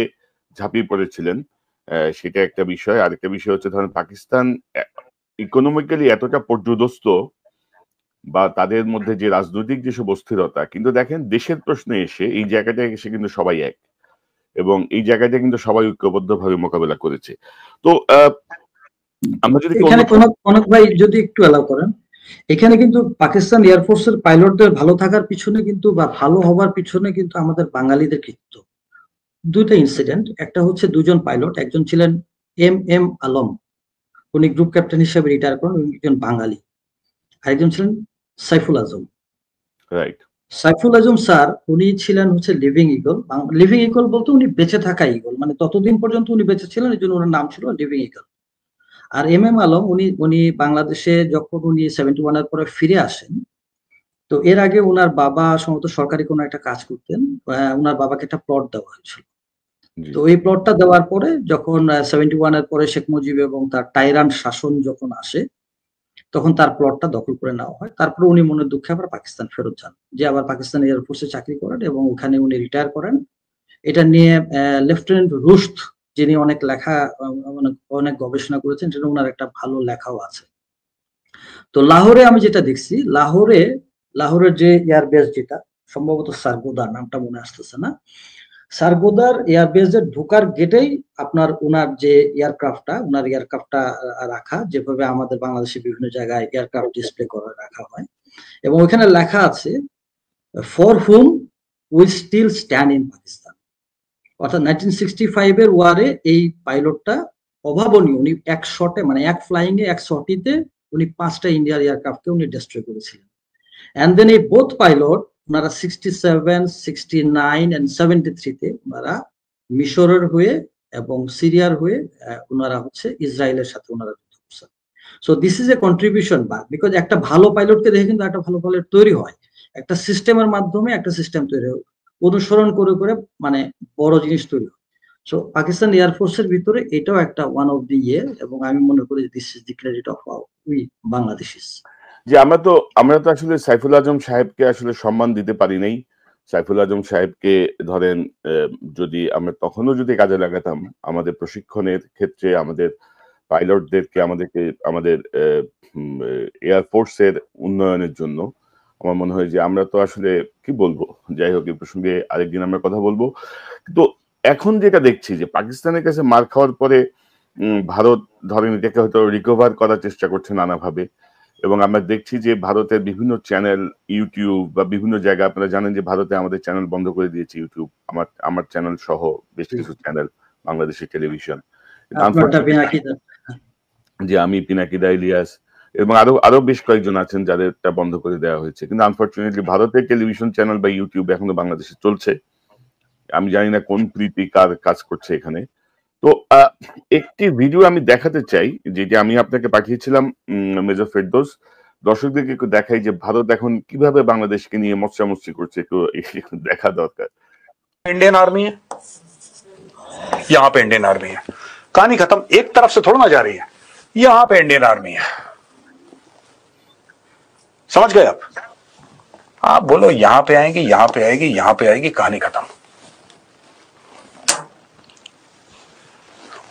ঝাঁপিয়ে পড়েছিলেন সেটা একটা বিষয়। আরেকটা বিষয় হচ্ছে ধরেন পাকিস্তান ইকোনমিক্যালি এতটা পর্যদস্ত বা তাদের মধ্যে যে রাজনৈতিক যেসব অস্থিরতা, কিন্তু দেখেন দেশের প্রশ্নে এসে এই জায়গাটায় এসে কিন্তু সবাই এক, এবং এই জায়গাটা কিন্তু সবাই ঐক্যবদ্ধভাবে মোকাবেলা করেছে। তো আমরা যদি এখানে কনক ভাই যদি একটু অ্যালাউ করেন, এখানে কিন্তু পাকিস্তান এয়ারফোর্সের পাইলটদের ভালো থাকার পিছনে কিন্তু বা ভালো হবার পিছনে কিন্তু আমাদের বাঙালিদের কৃতিত্ব। 2টা ইনসিডেন্ট, একটা হচ্ছে 2 জন পাইলট, একজন ছিলেন এম আলম, উনি গ্রুপ ক্যাপ্টেন হিসেবে রিটায়ার করেন, উনি একজন বাঙালি। আরেকজন ছিলেন সাইফুল আজম। রাইট, সাইফুল আজম স্যার উনি ছিলেন হচ্ছে লিভিং ইগল। লিভিং ইগল বলতে উনি বেঁচে থাকা ইগল, মানে ততদিন পর্যন্ত উনি বেঁচে ছিলেন, এই জন্য ওনার নাম ছিল লিভিং ইগল। আর এম আলম উনি বাংলাদেশে যখন উনি 71 এর পরে ফিরে আসেন, তো এর আগে ওনার বাবা সম্ভবত সরকারি কোনো একটা কাজ করতেন, ওনার বাবাকে একটা প্লট দেওয়া হয়েছিল। তো এই প্লটটা দেওয়ার পরে যখন 71 এর পরে শেখ মুজিব এবং তার টাইরান্ট শাসন যখন আসে তখন তার প্লটটা দখল করে নেওয়া হয়। তারপরে উনি মনের দুঃখে আবার পাকিস্তান ফেরত যান, যে আবার পাকিস্তান এয়ারফোর্সে চাকরি করেন এবং ওখানে উনি রিটায়ার করেন। এটা নিয়ে লেফটেন্যান্ট রুশদ, যিনি অনেক লেখা অনেক গবেষণা করেছেন, সেটা ওনার একটা ভালো লেখাও আছে। তো লাহোরে আমি যেটা দেখছি, লাহোরের যে এয়ারবেস, যেটা সম্ভবত সারগোদা, নামটা মনে আসতেছে না, সারগোদার এয়ারবেসের ঢোকার গেটেই আপনার ওনার যে এয়ারক্রাফটটা রাখা, যেভাবে আমাদের বাংলাদেশে বিভিন্ন জায়গায় এয়ারক্রাফট ডিসপ্লে করে রাখা হয়, এবং ওখানে লেখা আছে for whom will still stand in Pakistan. অর্থাৎ 1965 এর ওয়ারে এই পাইলটটা অভাবনীয়, উনি এক শটে, মানে এক ফ্লাইং এ, এক শটিতে উনি 5টা ইন্ডিয়ার এয়ারক্রাফটকে উনি ডিস্ট্রয় করেছিলেন। এন্ড দেন এই বোথ পাইলট ওনারা 67, 69 and 73-তে ওনারা মিশরের হয়ে এবং সিরিয়ার হয়ে ওনারা হচ্ছে ইসরায়েলের সাথে ওনারা যুদ্ধ করছেন। So this is a contribution, বা বিকজ একটা ভালো পাইলটকে দেখে কিন্তু একটা ভালো পাইলট তৈরি হয়, একটা সিস্টেমের মাধ্যমে একটা সিস্টেম তৈরি হয়, অনুসরণ করে করে মানে বড় জিনিস তৈরি হয়। সো পাকিস্তান এয়ারফোর্সের ভিতরে এটাও একটা ওয়ান অফ দি এবং আমি মনে করি this is the credit of we বাংলাদেশিস। যে আমরা তো আসলে সাইফুল আজম সাহেবকে আসলে সম্মান দিতে পারি নাই। সাইফুল আজম সাহেবকে ধরেন যদি আমরা তখনও যদি কাজে লাগাতাম আমাদের প্রশিক্ষণের ক্ষেত্রে, আমাদের পাইলটদেরকে, আমাদের এয়ারফোর্সের উন্নয়নের জন্য, আমার মনে হয় যে আমরা তো আসলে কি বলবো, যাই হোক এই প্রসঙ্গে আরেকদিন আমরা কথা বলবো। কিন্তু এখন যেটা দেখছি যে পাকিস্তানের কাছে মার খাওয়ার পরে ভারত ধরেন এটাকে হয়তো রিকভার করার চেষ্টা করছে নানাভাবে, এবং আমরা দেখছি যে ভারতের বিভিন্ন চ্যানেল, ইউটিউব বা বিভিন্ন জায়গায়, আপনারা জানেন যে ভারতে আমাদের চ্যানেল বন্ধ করে দিয়েছে ইউটিউব, আমার চ্যানেল সহ বেশ কিছু চ্যানেল, বাংলাদেশের টেলিভিশন, যে আমি, পিনাকিদা, ইলিয়াস এবং আরো বেশ কয়েকজন আছেন যাদেরটা বন্ধ করে দেওয়া হয়েছে। কিন্তু আনফরচুনেটলি ভারতের টেলিভিশন চ্যানেল বা ইউটিউব এখনো বাংলাদেশে চলছে। আমি জানি না কোন প্রীতি কার কাজ করছে এখানে। তো একটি ভিডিও আমি দেখাতে চাই, যেটি আমি আপনাকে পাঠিয়েছিলাম মেজর ফেরদৌস, দর্শকদেরকে একটু দেখাই যে ভারত এখন কিভাবে বাংলাদেশকে নিয়ে মস্তামস্তি করছে, একটু দেখা দরকার। इंडियन आर्मी है, यहाँ पे इंडियन आर्मी है, कहानी खत्म। एक तरफ से थोड़ा ना जा रही है, यहाँ पे इंडियन आर्मी है, समझ गए आप बोलो यहां पे आएंगी, यहां पे आएगी, यहां पे आएगी, कहानी खत्म।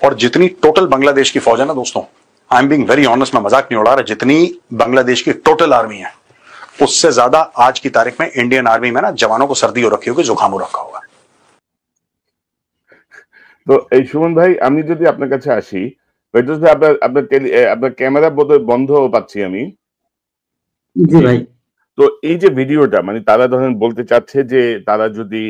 और जितनी टोटल बांग्लादेश की फौज है ना दोस्तों, I am being very honest, मैं मजाक नहीं उड़ा रहा, जितनी बांग्लादेश की टोटल आर्मी है उससे ज्यादा आज की तारीख में इंडियन आर्मी में ना जवानों को सर्दी हो रखी होगी, जुकाम हो रखा होगा। তো এই সুমন ভাই, আমি যদি আপনার কাছে আসি, ফেরদৌস ভাই আপনার ক্যামেরা বোধহয় বন্ধ পাচ্ছি আমি। জি ভাই। তো এই যে ভিডিওটা, মানে তারা ধরেন বলতে চাচ্ছে যে তারা যদি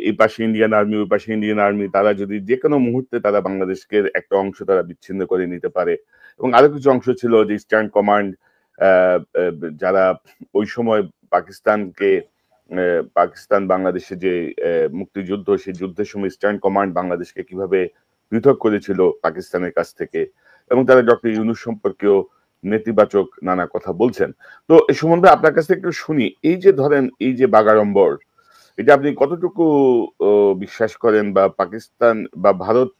এই পাশে ইন্ডিয়ান আর্মি, ওই পাশে ইন্ডিয়ান আর্মি, তারা যদি যে কোনো মুহূর্তে তারা বাংলাদেশকে একটা অংশ তারা বিচ্ছিন্ন করে নিতে পারে। এবং আরো কিছু অংশ ছিল যে ইস্টার্ন কমান্ড, যারা ওই সময় পাকিস্তান বাংলাদেশে যে মুক্তিযুদ্ধ, সেই যুদ্ধের সময় ইস্টার্ন কমান্ড বাংলাদেশকে কিভাবে পৃথক করেছিল পাকিস্তানের কাছ থেকে, এবং তারা ডক্টর ইউনূস সম্পর্কেও নেতিবাচক নানা কথা বলছেন। তো এই সম্বন্ধে আপনার কাছে একটু শুনি, এই যে ধরেন এই যে বাগাড়ম্বর, এটা আপনি কতটুকু বিশ্বাস করেন, বা পাকিস্তান বা ভারত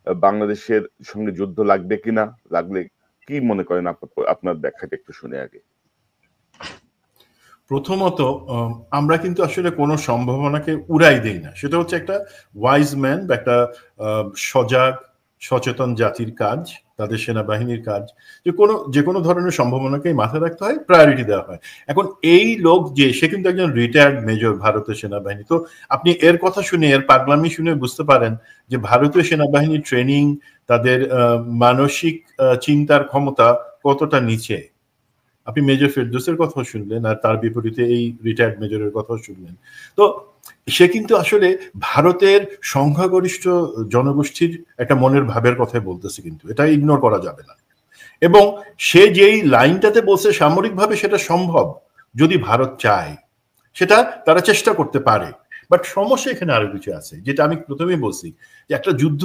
বাংলাদেশের সঙ্গে যুদ্ধ লাগবে কিনা, লাগলে কি মনে করেন, আপনার ব্যাখ্যাটা একটু শুনে আগে। প্রথমত আমরা কিন্তু আসলে কোনো সম্ভাবনাকে উড়াই দেই না, সেটা হচ্ছে একটা ওয়াইজ ম্যান বা একটা সজাগ সচেতন জাতির কাজ, তাদের সেনাবাহিনীর কাজ, যে কোনো ধরনের সম্ভাবনাকেই মাথায় রাখতে হয়, প্রায়োরিটি দেওয়া হয়। এখন এই লোক যে, সে কিন্তু একজন রিটায়ার্ড মেজর ভারতের সেনাবাহিনী, তো আপনি এর কথা শুনে, এর পাগলামি শুনে বুঝতে পারেন যে ভারতীয় সেনাবাহিনীর ট্রেনিং, তাদের মানসিক চিন্তার ক্ষমতা কতটা নিচে। আপনি মেজর ফেরদৌসের কথা শুনলেন, আর তার বিপরীতে এই রিটায়ার্ড মেজরের কথা শুনলেন। তো সে কিন্তু আসলে ভারতের সংখ্যাগরিষ্ঠ জনগোষ্ঠীর একটা মনের ভাবের কথাই বলতেছে, কিন্তু এটা ইগনোর করা যাবে না। এবং সে যেই লাইনটাতে বলছে সামরিকভাবে সেটা সম্ভব, যদি ভারত চায় সেটা তারা চেষ্টা করতে পারে। বাট সমস্যা এখানে আরো কিছু আছে, যেটা আমি প্রথমেই বলছি, যে একটা যুদ্ধ,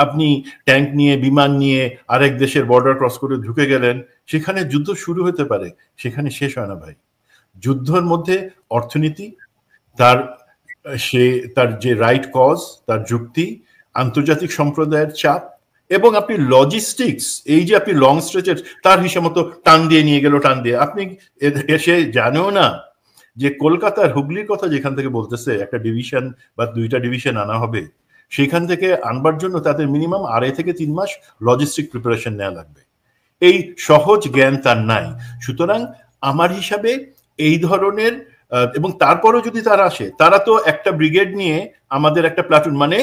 আপনি ট্যাঙ্ক নিয়ে, বিমান নিয়ে আরেক দেশের বর্ডার ক্রস করে ঢুকে গেলেন, সেখানে যুদ্ধ শুরু হতে পারে, সেখানে শেষ হয় না ভাই। যুদ্ধের মধ্যে অর্থনীতি, তার যে রাইট কজ, তার যুক্তি, আন্তর্জাতিক সম্প্রদায়ের চাপ, এবং আপনি লজিস্টিক্স, এই যে আপনি লং স্ট্রেচের তার হিসাব মতো টান দিয়ে নিয়ে গেল, টান দিয়ে আপনি এসে জানেও না যে কলকাতার হুগলির কথা যেখান থেকে বলতেছে একটা ডিভিশন বা 2টা ডিভিশন আনা হবে, সেখান থেকে আনবার জন্য তাদের মিনিমাম 2.5 থেকে 3 মাস লজিস্টিক প্রিপারেশন নেওয়া লাগবে। এই সহজ জ্ঞান তার নাই। সুতরাং আমার হিসাবে এই ধরনের, এবং তারপরও যদি তারা আসে, তারা তো একটা ব্রিগেড নিয়ে, আমাদের একটা প্লাটুন, মানে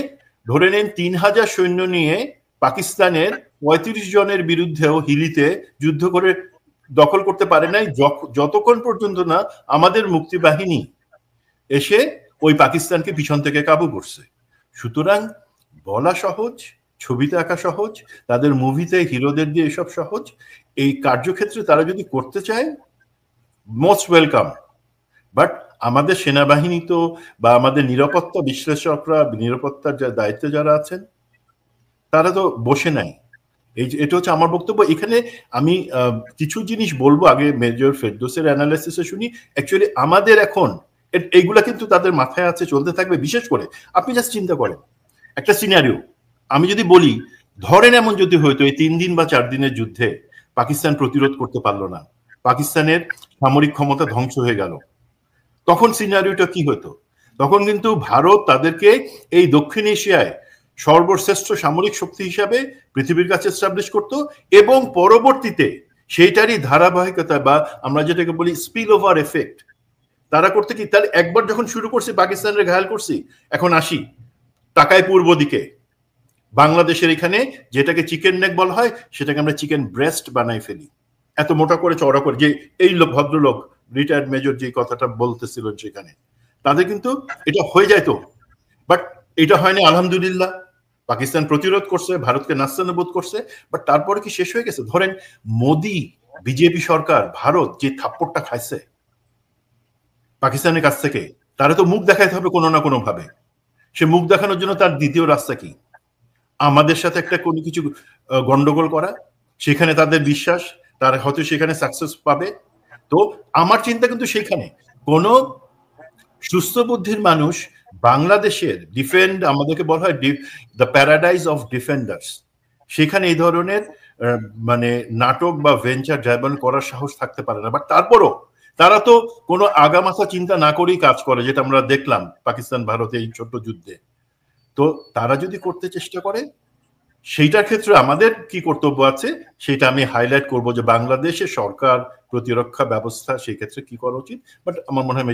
ধরে নেন 3000 সৈন্য নিয়ে পাকিস্তানের 35 জনের বিরুদ্ধেও হিলিতে যুদ্ধ করে দখল করতে পারে নাই, যতক্ষণ পর্যন্ত না আমাদের মুক্তিবাহিনী এসে ওই পাকিস্তানকে পিছন থেকে কাবু করছে। সুতরাং বলা সহজ, ছবিতে আঁকা সহজ, তাদের মুভিতে হিরোদের দিয়ে এসব সহজ। এই কার্যক্ষেত্রে তারা যদি করতে চায়, মোস্ট ওয়েলকাম। বাট আমাদের সেনাবাহিনী তো বা আমাদের নিরাপত্তা বিশ্লেষকরা, নিরাপত্তার দায়িত্বে যারা আছেন তারা তো বসে নাই। এটা হচ্ছে আমার বক্তব্য। এখানে আমি কিছু জিনিস বলবো, আগে মেজর ফেরদৌসের অ্যানালাইসিসে শুনি। অ্যাকচুয়ালি আমাদের এখন এইগুলা কিন্তু তাদের মাথায় আছে, চলতে থাকবে। বিশেষ করে আপনি জাস্ট চিন্তা করেন একটা সিনারিও, আমি যদি বলি ধরেন এমন যদি হইতো এই 3 দিন বা 4 দিনের যুদ্ধে পাকিস্তান প্রতিরোধ করতে পারলো না, পাকিস্তানের সামরিক ক্ষমতা ধ্বংস হয়ে গেল, তখন সিনারিওটা কি হতো? তখন কিন্তু ভারত তাদেরকে এই দক্ষিণ এশিয়ায় সর্বশ্রেষ্ঠ সামরিক শক্তি হিসাবে পৃথিবীর কাছে এস্টাবলিশ করত, এবং পরবর্তীতে সেইটারই ধারাবাহিকতা বা আমরা যেটাকে বলি স্পিল ওভার এফেক্ট তারা করতে কি, তাহলে একবার যখন শুরু করছি পাকিস্তানের ঘায়াল করছি, এখন আসি টাকায় পূর্ব দিকে বাংলাদেশের এখানে যেটাকে চিকেন নেক বলা হয় সেটাকে আমরা চিকেন ব্রেস্ট বানাই ফেলি, এত মোটা করে চওড়া করে। যে এই ভদ্রলোক রিটায়ার্ড মেজর যে কথাটা বলতেছিলেন সেখানে, তাদের কিন্তু এটা হয়ে যায় তো, বাট এটা হয়নি আলহামদুলিল্লাহ। পাকিস্তান প্রতিরোধ করছে, ভারতকে নাস্তানাবুদ করছে, বাট তারপরে কি শেষ হয়ে গেছে? ধরেন মোদি, বিজেপি সরকার, ভারত যে থাপ্পড়টা খাইছে পাকিস্তানের কাছ থেকে, তারা তো মুখ দেখাইতে হবে কোনো না কোনো ভাবে। সে মুখ দেখানোর জন্য তার দ্বিতীয় রাস্তা কি? আমাদের সাথে একটা কোনো কিছু গন্ডগোল করা, সেখানে তাদের বিশ্বাস তারা হয়তো সেখানে সাকসেস পাবে। তো আমার চিন্তা কিন্তু সেইখানে কোন সুস্থ বুদ্ধির মানুষ বাংলাদেশের ডিফেন্ড, আমাদেরকে বলা হয় দ্য প্যারাডাইজ অফ ডিফেন্ডার্স, সেখানে এই ধরনের মানে নাটক বা ভেঞ্চার ড্রাইভার করার সাহস থাকতে পারে না। বাট তারপরও তারা তো কোনো আগামাথা চিন্তা না করেই কাজ করে, যেটা আমরা দেখলাম পাকিস্তান ভারতে এই ছোট্ট যুদ্ধে। তো তারা যদি করতে চেষ্টা করে, সেইটার ক্ষেত্রে আমাদের কি কর্তব্য আছে সেটা আমি হাইলাইট করব, যে বাংলাদেশের সরকার প্রতিরক্ষা ব্যবস্থা সেই ক্ষেত্রে কি করা উচিত। বাট আমার মনে হয়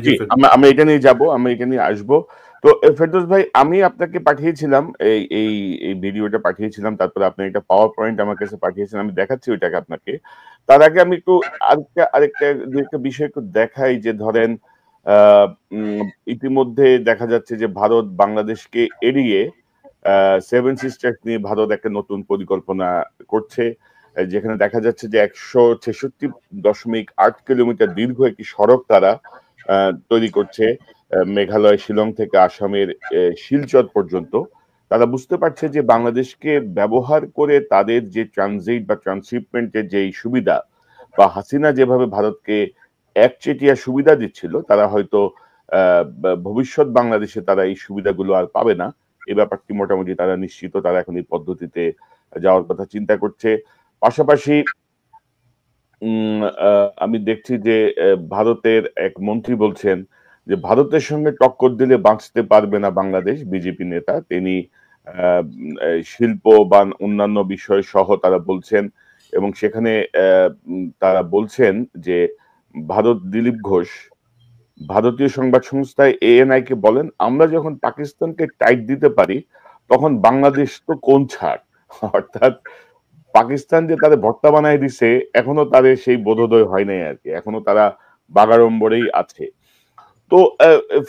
আমরা এটা নিয়ে যাবো, আমরা এটা নিয়ে আসবো। তো ফেরদৌস ভাই, আমি আপনাকে পাঠিয়েছিলাম এই এই এই ভিডিওটা পাঠিয়েছিলাম, তারপরে আপনি একটা পাওয়ার পয়েন্ট আমার কাছে পাঠিয়েছেন, আমি দেখাচ্ছি ওইটাকে আপনাকে। তার আগে আমি একটু আরেকটা বিষয় একটু দেখাই, যে ধরেন ইতিমধ্যে দেখা যাচ্ছে যে ভারত বাংলাদেশকে এড়িয়ে 7 সিস্টার্স নিয়ে ভারত একটা নতুন পরিকল্পনা করছে, যেখানে দেখা যাচ্ছে যে 166.8 কিলোমিটার দীর্ঘ একটি সড়ক তারা তৈরি করছে, মেঘালয় শিলং থেকে আসামের শিলচর পর্যন্ত। তারা বুঝতে পারছে যে বাংলাদেশকে ব্যবহার করে তাদের যে ট্রানজিট বা ট্রান্সশিপমেন্টের যে সুবিধা, বা হাসিনা যেভাবে ভারতকে একচেটিয়া সুবিধা দিচ্ছিল, তারা হয়তো ভবিষ্যৎ বাংলাদেশে তারা এই সুবিধাগুলো আর পাবে না। এই ব্যাপারটি মোটামুটি তারা নিশ্চিত, তারা এখন এই পদ্ধতিতে যাওয়ার কথা চিন্তা করছে। পাশাপাশি আমি দেখছি যে ভারতের এক মন্ত্রী বলছেন যে ভারতের সঙ্গে টক্কর দিলে বাঁচতে পারবে না বাংলাদেশ। বিজেপি নেতা তিনি শিল্প বা অন্যান্য বিষয় সহ তারা বলছেন, এবং সেখানে তারা বলছেন যে দিলীপ ঘোষ ভারতীয় সংবাদ সংস্থা ANI কে বলেন, আমরা যখন পাকিস্তানকে টাইট দিতে পারি তখন বাংলাদেশ তো কোন ছাড়। অর্থাৎ পাকিস্তান যে তাদের ভর্তা বানায় দিছে, এখনো তাদের সেই বোধোদয় হয় নাই আর কি, এখনো তারা বাগাড়ম্বরেই আছে। তো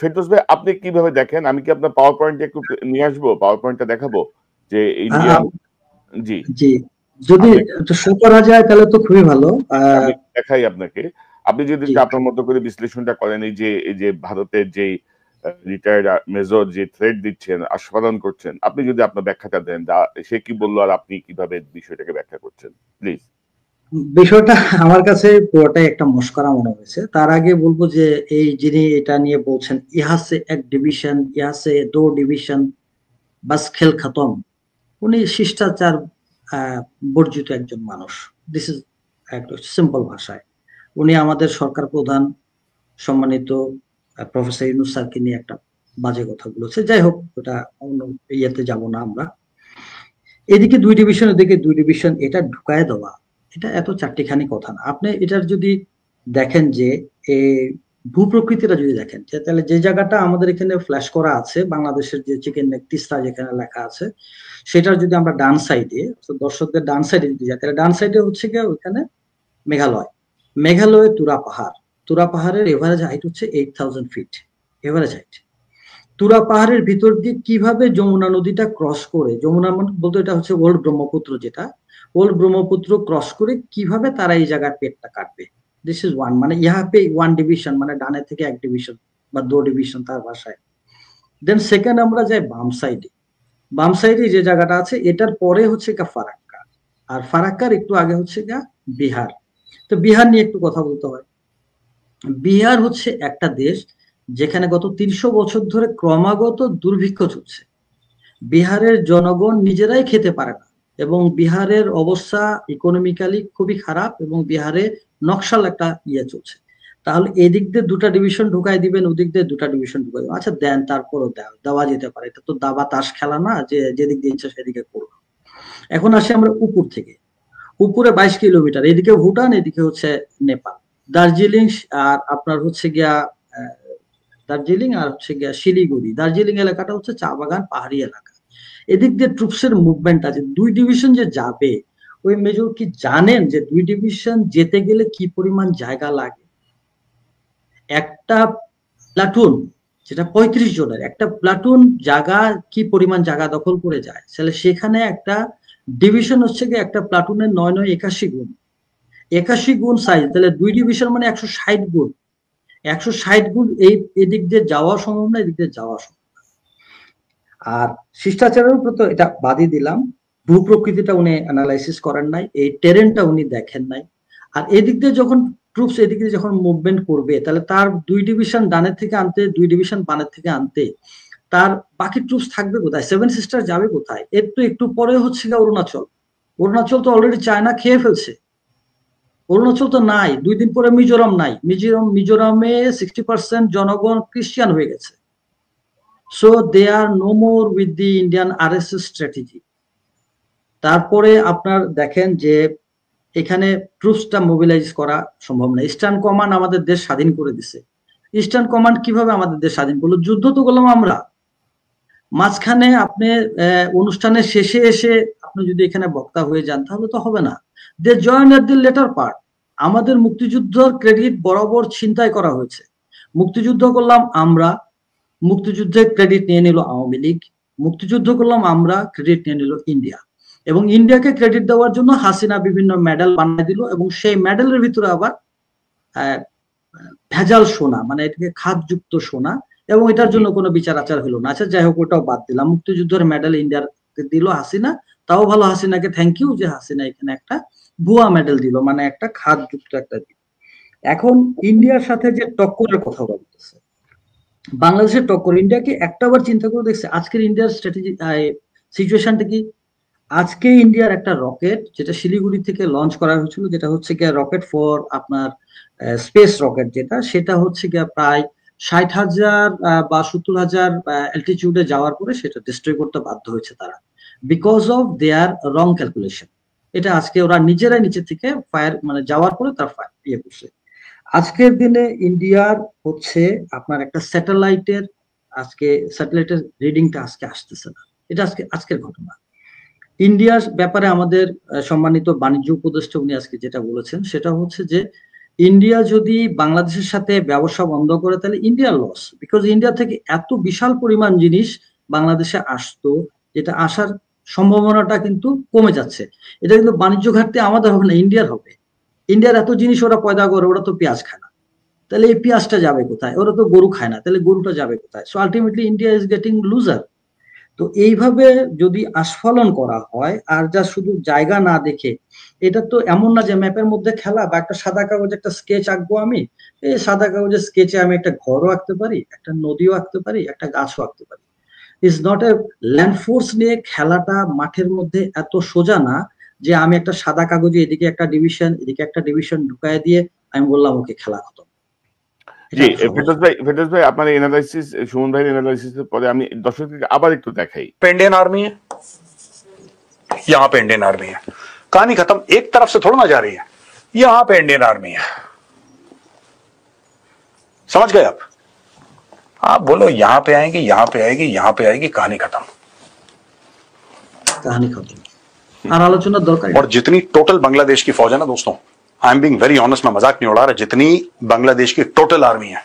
ফেরদৌস ভাই, আপনি কিভাবে দেখেন? আমি কি আপনার পাওয়ার পয়েন্ট একটু নিয়ে আসবো, পাওয়ার পয়েন্টটা দেখাবো যে ইন্ডিয়ান। জি জি, যদি শো করা যায় তাহলে তো খুবই ভালো। আমি দেখাই আপনাকে, আপনি যদি আপনার মতো করে বিশ্লেষণটা করেন, এই যে ভারতের যে রিটায়ার্ড মেজর যে থ্রেড দিচ্ছেন, আস্বাদন করছেন, আপনি যদি আপনার ব্যাখ্যাটা দেন, সে কি বললো আর আপনি কিভাবে বিষয়টাকে ব্যাখ্যা করছেন, প্লিজ। বিষয়টা আমার কাছে পুরোটাই একটা মস্করা মনে হয়েছে। তার আগে বলবো যে এই যিনি এটা নিয়ে বলছেন ইহা সে এক ডিভিশন, ইহা সে দো ডিভিশন, বাস খেল খতম, উনি শিষ্টাচার বর্জিত একজন মানুষ। দিস ইজ একটা সিম্পল ভাষায় উনি আমাদের সরকার প্রধান সম্মানিত প্রফেসর ইউনূস স্যারকে নিয়ে একটা বাজে কথা বলেছে। যাই হোক, ওটা অন্য ইয়েতে যাব না আমরা। এদিকে 2 ডিভিশন, এদিকে 2 ডিভিশন, এটা ঢুকায় দেওয়া, এটা এত চারটিখানি কথা না। আপনি এটার যদি দেখেন যে ভূপ্রকৃতিটা যদি দেখেন, তাহলে যে জায়গাটা আমাদের এখানে ফ্ল্যাশ করা আছে বাংলাদেশের যে চিকেন নেক তিস্তা যেখানে লেখা আছে, সেটার যদি আমরা ডান সাইডে, দর্শকদের ডান সাইডে যদি যাই, তাহলে ডান সাইডে হচ্ছে গিয়ে ওইখানে মেঘালয়, মেঘালয়ে তুরা পাহাড়, তুরা পাহাড়ের এভারেজ হাইট হচ্ছে 8000 ফিট এভারেজ হাইট। তুরা পাহাড়ের ভিতর দিয়ে কিভাবে যমুনা নদীটা ক্রস করে, যমুনা বলতে এটা হচ্ছে ওল্ড ব্রহ্মপুত্র, যেটা ওল্ড ব্রহ্মপুত্র ক্রস করে কিভাবে তারা এই জায়গার পেটটা কাটবে, दिस इज वन মানে यहाँ पे वन ডিভিশন মানে ডানে থেকে এক ডিভিশন বা দো ডিভিশন তার ভাষায়। দেন সেকেন্ড আমরা যাই বাম সাইডে যে জায়গাটা আছে এটার পরে হচ্ছে ফারাক্কা, আর ফারাক্কার একটু আগে হচ্ছে বিহার। তো বিহার নিয়ে একটু কথা বলতে হয়। বিহার হচ্ছে একটা দেশ যেখানে গত ৩০০ বছর ধরে ক্রমাগত দুর্ভিক্ষ চলছে। বিহারের জনগণ নিজেরাই খেতে পারে না এবং বিহারের অবস্থা ইকোনমিক্যালি খুবই খারাপ এবং বিহারে নকশাল একটা চলছে। তাহলে এদিক দিয়ে দুটা ডিভিশন ঢুকাই দিবেন, ওদিক দিয়ে দুটা ডিভিশন ঢুকাই দিবেন, আচ্ছা দেন, তারপরও দেওয়া যেতে পারে। এটা তো দাবা তাস খেলা না যে যেদিক দিয়ে ইচ্ছা সেদিকে করবো। এখন আসি আমরা উপর থেকে, উপরে 22 কিলোমিটার, এদিকে ভুটান, এদিকে হচ্ছে নেপাল। দার্জিলিং আর আপনার হচ্ছে দার্জিলিং আর হচ্ছে শিলিগুড়ি। দার্জিলিং এলাকাটা হচ্ছে চা বাগান পাহাড়ি এলাকা। এদিক দিয়ে ট্রুপসের মুভমেন্ট আছে। 2 ডিভিশন যে যাবে, ওই মেজর কি জানেন যে 2 ডিভিশন যেতে গেলে কি পরিমাণ জায়গা লাগে? একটা প্লাটুন যেটা 35 জনের একটা প্লাটুন জায়গা কি পরিমাণ জায়গা দখল করে যায়, তাহলে সেখানে একটা ডিভিশন হচ্ছে একটা প্লাটুনের 9 81 গুণ, 81 গুণ সাইজ, তাহলে 2 ডিভিশন মানে 160 গুণ। 160 গুণ এদিক দিয়ে যাওয়া সম্ভব না, এদিক দিয়ে যাওয়া সম্ভব না। আর শিষ্টাচারের উপর তো এটা বাদই দিলাম, ভূপ্রকৃতিটা উনি অ্যানালাইসিস করেন নাই, এই টেরেনটা উনি দেখেন নাই। আর এদিক দিয়ে যখন ট্রুপস এদিক দিয়ে যখন মুভমেন্ট করবে, তাহলে তার 2 ডিভিশন ডানের থেকে আনতে, 2 ডিভিশন বামের থেকে আনতে, তার বাকি ট্রুপস থাকবে কোথায়? 7 সিস্টার যাবে কোথায়? এর তো একটু পরে হচ্ছে অরুণাচল। অরুণাচল তো অলরেডি চায়না খেয়ে ফেলছে। অরুণাচল তো নাই, 2 দিন পরে মিজোরাম নাই। মিজোরামে 60% জনগণ খ্রিস্টান হয়ে গেছে। So they are no more with the Indian RSS strategy. তারপরে আপনার দেখেন যে এখানে ট্রুপসটা মোবিলাইজ করা সম্ভব না। ইস্টার্ন কমান্ড আমাদের দেশ স্বাধীন করে দিছে। ইস্টার্ন কমান্ড কিভাবে আমাদের দেশ স্বাধীন করলো? যুদ্ধ তো করলাম আমরা। মাঝখানে আপনি অনুষ্ঠানের শেষে এসে আপনি যদি এখানে বক্তা হয়ে যান তাহলে তো হবে না। They join at the latter part. আমাদের মুক্তিযুদ্ধের ক্রেডিট বরাবর ছিনতাই করা হয়েছে। মুক্তিযুদ্ধ করলাম আমরা, মুক্তিযুদ্ধের ক্রেডিট নিয়ে নিল আওয়ামী লীগ। মুক্তিযুদ্ধ করলাম আমরা, ক্রেডিট নিয়ে নিল ইন্ডিয়া। এবং ইন্ডিয়াকে ক্রেডিট দেওয়ার জন্য হাসিনা বিভিন্ন মেডেল বানিয়ে দিল এবং সেই মেডেলের ভিতরে আবার ভেজাল সোনা, মানে এটাকে খাদযুক্ত সোনা, এবং এটার জন্য কোনো বিচার আচার হলো না। আচ্ছা যাই হোক, ওটাও বাদ দিলাম। মুক্তিযুদ্ধের মেডেল ইন্ডিয়াকে দিল হাসিনা, তাও ভালো, হাসিনাকে থ্যাংক ইউ যে হাসিনা এখানে একটা ভুয়া মেডেল দিল, মানে একটা খাদযুক্ত একটা দিল। এখন ইন্ডিয়ার সাথে যে টক্করের কথা বলতেছে, বাংলাদেশের টক্কর, ইন্ডিয়াকে একটাবার চিন্তা করে দেখছে আজকের ইন্ডিয়ার স্ট্র্যাটেজি সিচুয়েশনটা কি? আজকে ইন্ডিয়ার একটা রকেট যেটা শিলিগুড়ি থেকে লঞ্চ করা হয়েছিল, যেটা হচ্ছে রকেট ফর আপনার স্পেস রকেট, সেটা হচ্ছে প্রায় 60,000 বা 70,000 অ্যালটিটিউডে যাওয়ার পরে সেটা ডিস্ট্রয় করতে বাধ্য হয়েছে তারা, because of their wrong calculation. এটা আজকে ওরা নিজেরাই নিচে থেকে ফায়ার, মানে যাওয়ার পরে তার ফায়ার করছে। আজকের দিনে ইন্ডিয়ার হচ্ছে আপনার একটা স্যাটেলাইটের রিডিংটা আজকে আসতেছে না। এটা আজকের ঘটনা। ইন্ডিয়ার ব্যাপারে আমাদের সম্মানিত বাণিজ্য উপদেষ্টা উনি আজকে যেটা বলেছেন সেটা হচ্ছে যে ইন্ডিয়া যদি বাংলাদেশের সাথে ব্যবসা বন্ধ করে তাহলে ইন্ডিয়ার লস, বিকজ ইন্ডিয়া থেকে এত বিশাল পরিমাণ জিনিস বাংলাদেশে আসতো, যেটা আসার সম্ভাবনাটা কিন্তু কমে যাচ্ছে। এটা কিন্তু বাণিজ্য ঘাটতি আমাদের হবে না, ইন্ডিয়ার হবে। ইন্ডিয়ার এত জিনিস ওরা পয়দা করে, ওরা তো পেঁয়াজ খায় না, তাহলে এই পেঁয়াজটা যাবে কোথায়? ওরা তো গরু খায় না, তাহলে গরুটা যাবে কোথায়? So ultimately India is getting loser. তো এইভাবে যদি আস্ফালন করা হয় আর যা শুধু জায়গা না দেখে, এটা তো এমন না যে ম্যাপের মধ্যে খেলা বা একটা সাদা কাগজে একটা স্কেচ আঁকবো আমি, এই সাদা কাগজের স্কেচে আমি একটা ঘরও আঁকতে পারি, একটা নদীও আঁকতে পারি, একটা গাছও আঁকতে পারি। Is not a land force নিয়ে খেলাটা মাঠের মধ্যে এত সোজা না যে আমি একটা সাদা কাগজে এদিকে একটা ডিভিশন এদিকে একটা ডিভিশন ঢুকায় দিয়ে আমি বললাম ওকে খেলা খতম। জি ফেরদৌস ভাই আপনার এনালাইসিস, সুমন ভাইয়ের এনালাইসিসের পরে আমি দর্শকদেরকে আবার একটু দেখাই। इंडियन आर्मी है, यहाँ पे इंडियन आर्मी है, कहानी खत्म। एक तरफ से थोड़ा ना जा रही है, यहां पे इंडियन आर्मी है। समझ गए आप बोलो यहां पे आएगी, यहां पे आएगी, यहां पे आएगी, कहानी खत्म, कहानी खत्म। और आलोचना दरकार। और जितनी टोटल बांग्लादेश की फौज है ना दोस्तों, I am being very honest, मैं मजाक नहीं उड़ा रहा, जितनी बांग्लादेश की टोटल आर्मी है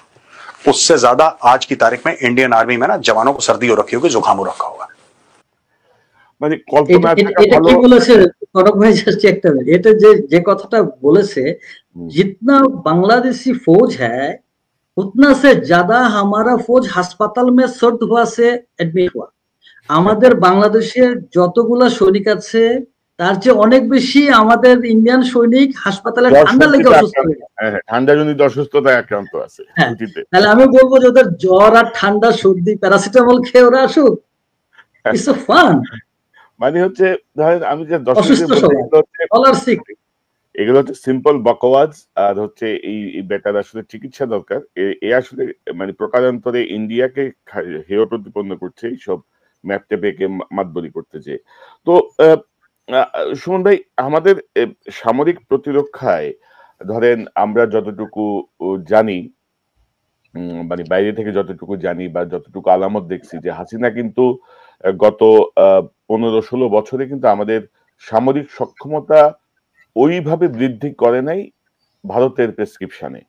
उससे ज्यादा आज की तारीख में इंडियन आर्मी में ना जवानों को सर्दी हो रखी होगी, जुकाम हो रखा होगा। মানে কল্পনা এটা কি বলেছে কনক ভাই? জাস্ট একটা মিনিট, এটা যে কথাটা বলেছে जितना बांग्लादेशी फौज है उतना से ज्यादा हमारा फौज अस्पताल में सर्द हुआ से एडमिट हुआ। আমাদের বাংলাদেশের যতগুলা সৈনিক আছে তার চেয়ে অনেক বেশি আমাদের ইন্ডিয়ান সৈনিক হাসপাতালে ঠান্ডা লেগে অসুস্থ হয়ে গেছে। ঠান্ডাজনিত অসুস্থতায় আক্রান্ত আছে। তাহলে আমি বলবো যে ওদের জ্বর আর ঠান্ডা সর্দি প্যারাসিটামল খেয়ে ওরা আসুক, ইটস আ ফান। মানে হচ্ছে ধরেন আমি যে এগুলো হচ্ছে সিম্পল বকওয়াজ, আর হচ্ছে এই বেটার আসলে চিকিৎসা দরকার। এ আসলে মানে প্রকারান্তরে ইন্ডিয়াকে হেয় প্রতিপন্ন করছে এইসব ম্যাপ টেপেকে মাতবরি করতে যে। তো সুমন ভাই, আমাদের সামরিক প্রতিরক্ষায় ধরেন আমরা যতটুকু জানি, মানে বাইরে থেকে যতটুকু জানি বা যতটুকু আলামত দেখছি, যে হাসিনা কিন্তু গত 15-16 বছরে কিন্তু আমাদের সামরিক সক্ষমতা ওইভাবে বৃদ্ধি করে নাই ভারতের প্রেসক্রিপশনে।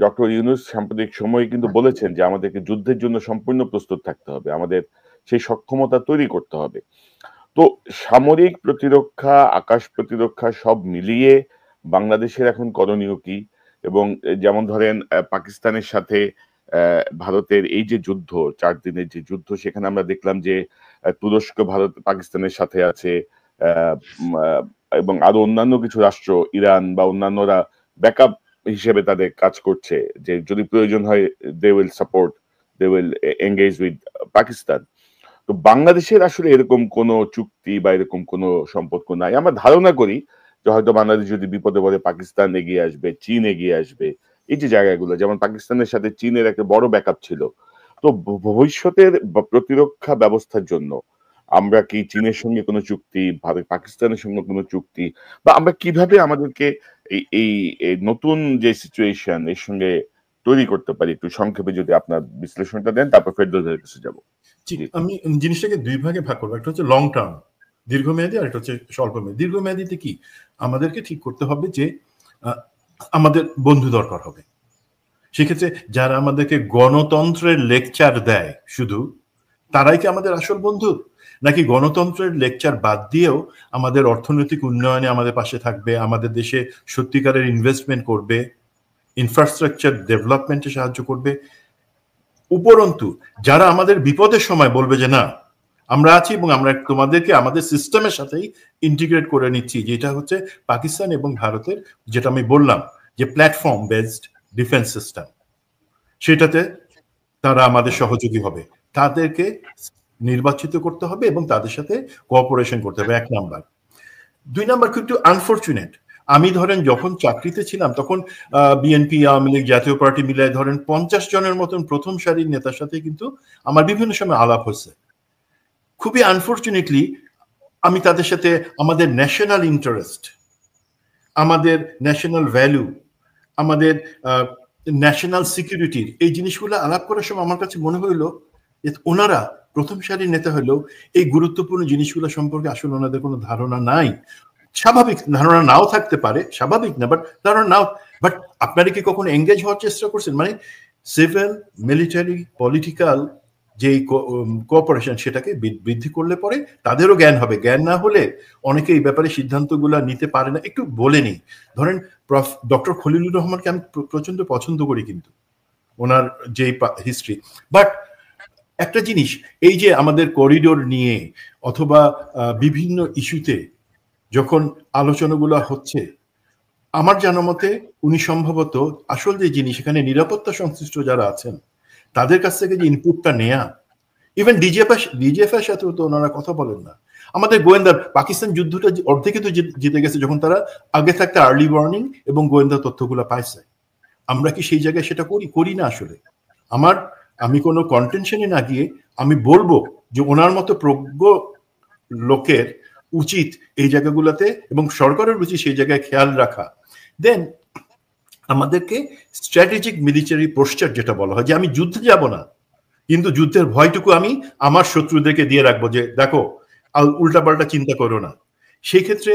ডক্টর ইউনূস সাম্প্রতিক সময়ে কিন্তু বলেছেন যে আমাদেরকে যুদ্ধের জন্য সম্পূর্ণ প্রস্তুত থাকতে হবে, আমাদের সেই সক্ষমতা তৈরি করতে হবে। তো সামরিক প্রতিরক্ষা, আকাশ প্রতিরক্ষা সব মিলিয়ে বাংলাদেশের এখন করণীয় কি? এবং যেমন ধরেন পাকিস্তানের সাথে ভারতের এই যে যুদ্ধ, 4 দিনের যে যুদ্ধ, সেখানে আমরা দেখলাম যে তুরস্ক ভারত পাকিস্তানের সাথে আছে, এবং আরো অন্যান্য কিছু রাষ্ট্র, ইরান বা অন্যান্যরা ব্যাকআপ হিসেবে তাদের কাজ করছে, যে যদি প্রয়োজন হয় they will support, they will engage with Pakistan. তো বাংলাদেশের আসলে এরকম কোনো চুক্তি বা এরকম কোনো সম্পর্ক নাই। আমরা ধারণা করি যে হয়তো বাংলাদেশ যদি বিপদে পড়ে পাকিস্তান এগিয়ে আসবে, চীন এগিয়ে আসবে, এই যে জায়গাগুলো, যেমন পাকিস্তানের সাথে চীনের একটা বড় ব্যাকআপ ছিল। তো ভবিষ্যতের প্রতিরক্ষা ব্যবস্থার জন্য আমরা কি চীনের সঙ্গে কোনো চুক্তি, পাকিস্তানের সঙ্গে কোনো চুক্তি, বা আমরা কিভাবে আমাদেরকে এই নতুন যে সিচুয়েশন এর সঙ্গে তৈরি করতে পারি, একটু সংক্ষেপে যদি আপনার বিশ্লেষণটা দেন, তারপর ফেরদৌসের কাছে যাবো। আমি জিনিসটাকে 2 ভাগে ভাগ করবো। একটা হচ্ছে লং টার্ম, দীর্ঘমেয়াদী, আর একটা হচ্ছে স্বল্পমেয়াদী। দীর্ঘমেয়াদীতে কি আমাদেরকে ঠিক করতে হবে যে আমাদের বন্ধু দরকার হবে। সেক্ষেত্রে যারা আমাদেরকে গণতন্ত্রের লেকচার দেয় শুধু, তারাই কি আমাদের আসল বন্ধু? নাকি গণতন্ত্রের লেকচার বাদ দিয়েও আমাদের অর্থনৈতিক উন্নয়নে আমাদের পাশে থাকবে, আমাদের দেশে সত্যিকারের ইনভেস্টমেন্ট করবে, ইনফ্রাস্ট্রাকচার ডেভেলপমেন্টে সাহায্য করবে, উপরন্তু যারা আমাদের বিপদের সময় বলবে যে না আমরা আছি এবং আমরা তোমাদেরকে আমাদের সিস্টেমের সাথেই ইন্টিগ্রেট করে নিচ্ছি, যেটা হচ্ছে পাকিস্তান এবং ভারতের, যেটা আমি বললাম যে প্ল্যাটফর্ম বেসড ডিফেন্স সিস্টেম, সেটাতে তারা আমাদের সহযোগী হবে। তাদেরকে নির্বাচিত করতে হবে এবং তাদের সাথে কোঅপারেশন করতে হবে, 1 নাম্বার। 2 নাম্বার একটু আনফরচুনেট, আমি ধরেন যখন চাকরিতে ছিলাম তখন বিএনপি, আওয়ামী লীগ, জাতীয় পার্টি মিলায় ধরেন 50 জনের মতন প্রথম সারির নেতার সাথে কিন্তু আমার বিভিন্ন সময় আলাপ হয়েছে। খুবই আনফরচুনেটলি আমি তাদের সাথে আমাদের ন্যাশনাল ইন্টারেস্ট, আমাদের ন্যাশনাল ভ্যালু, আমাদের ন্যাশনাল সিকিউরিটির এই জিনিসগুলো আলাপ করার সময় আমার কাছে মনে হইলো যে ওনারা প্রথম সারির নেতা হলেও এই গুরুত্বপূর্ণ জিনিসগুলো সম্পর্কে আসলে ওনাদের কোনো ধারণা নাই। স্বাভাবিক, ধারণা নাও থাকতে পারে, স্বাভাবিক না, বাট ধারণা নাও। বাট আপনারা কি কখনো এঙ্গেজ হওয়ার চেষ্টা করছেন? মানে সিভিল, মিলিটারি, পলিটিক্যাল যে কোঅপারেশন, সেটাকে বৃদ্ধি করলে পরে তাদেরও জ্ঞান হবে। জ্ঞান না হলে অনেকে এই ব্যাপারে সিদ্ধান্তগুলো নিতে পারে না। একটু বলে নিই, ধরেন ডক্টর খলিলুর রহমানকে আমি প্রচন্ড পছন্দ করি, কিন্তু ওনার যে হিস্ট্রি, বাট একটা জিনিস, এই যে আমাদের করিডোর নিয়ে অথবা বিভিন্ন ইস্যুতে যখন আলোচনাগুলো হচ্ছে, আমার জানা মতে উনি সম্ভবত আসল যে জিনিস, এখানে নিরাপত্তা সংশ্লিষ্ট যারা আছেন তাদের কাছ থেকে যে ইনপুটটা নেয়া, ইভেন ডিজিএফের সাথেও তো ওনারা কথা বলেন না। আমাদের গোয়েন্দা, পাকিস্তান যুদ্ধটা অর্ধেকে তো জিতে গেছে যখন তারা আগে থাকতে আর্লি ওয়ার্নিং এবং গোয়েন্দা তথ্যগুলো পাইছে। আমরা কি সেই জায়গায় সেটা করি না আসলে? আমি কোনো কন্টেনশনে না গিয়ে আমি বলবো যে ওনার মতো প্রজ্ঞ লোকের উচিত এই জায়গাগুলোতে, এবং সরকারের উচিত সেই জায়গায় খেয়াল রাখা। দেন আমাদেরকে স্ট্র্যাটেজিক মিলিটারি পোস্টার যেটা বলা হয়, যে আমি যুদ্ধে যাব না, কিন্তু যুদ্ধের ভয়টুকু আমি আমার শত্রুদেরকে দিয়ে রাখবো, যে দেখো উল্টাপাল্টা চিন্তা করো না। সেই ক্ষেত্রে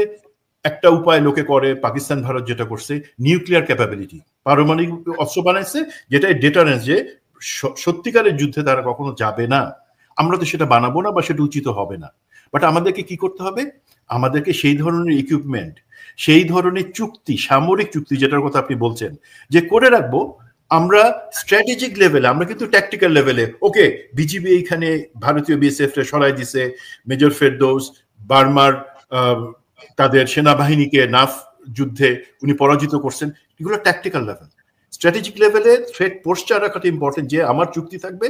একটা উপায় লোকে করে, পাকিস্তান ভারত যেটা করছে, নিউক্লিয়ার ক্যাপাবিলিটি, পারমাণবিক অস্ত্র বানাইছে, যেটা ডেটারেন্স, যে সত্যিকারের যুদ্ধে তারা কখনো যাবে না। আমরা তো সেটা বানাবো না বা সেটা উচিত হবে না। বাট আমাদেরকে কি করতে হবে? আমাদেরকে সেই ধরনের ইকুইপমেন্ট, সেই ধরনের চুক্তি, সামরিক চুক্তি যেটার কথা আপনি বলছেন যে করে রাখবো, আমরা স্ট্র্যাটেজিক লেভেলে, আমরা কিন্তু ট্যাকটিক্যাল লেভেলে ওকে বিজিবি এইখানে ভারতীয় বিএসএফ রে সরাই দিছে, মেজর ফেরদৌস বার্মার তাদের সেনাবাহিনীকে নাফ যুদ্ধে উনি পরাজিত করছেন, এগুলো ট্যাকটিক্যাল লেভেল। স্ট্র্যাটেজিক লেভেলে থ্রেট পোস্টার রাখাটা ইম্পর্টেন্ট, যে আমার চুক্তি থাকবে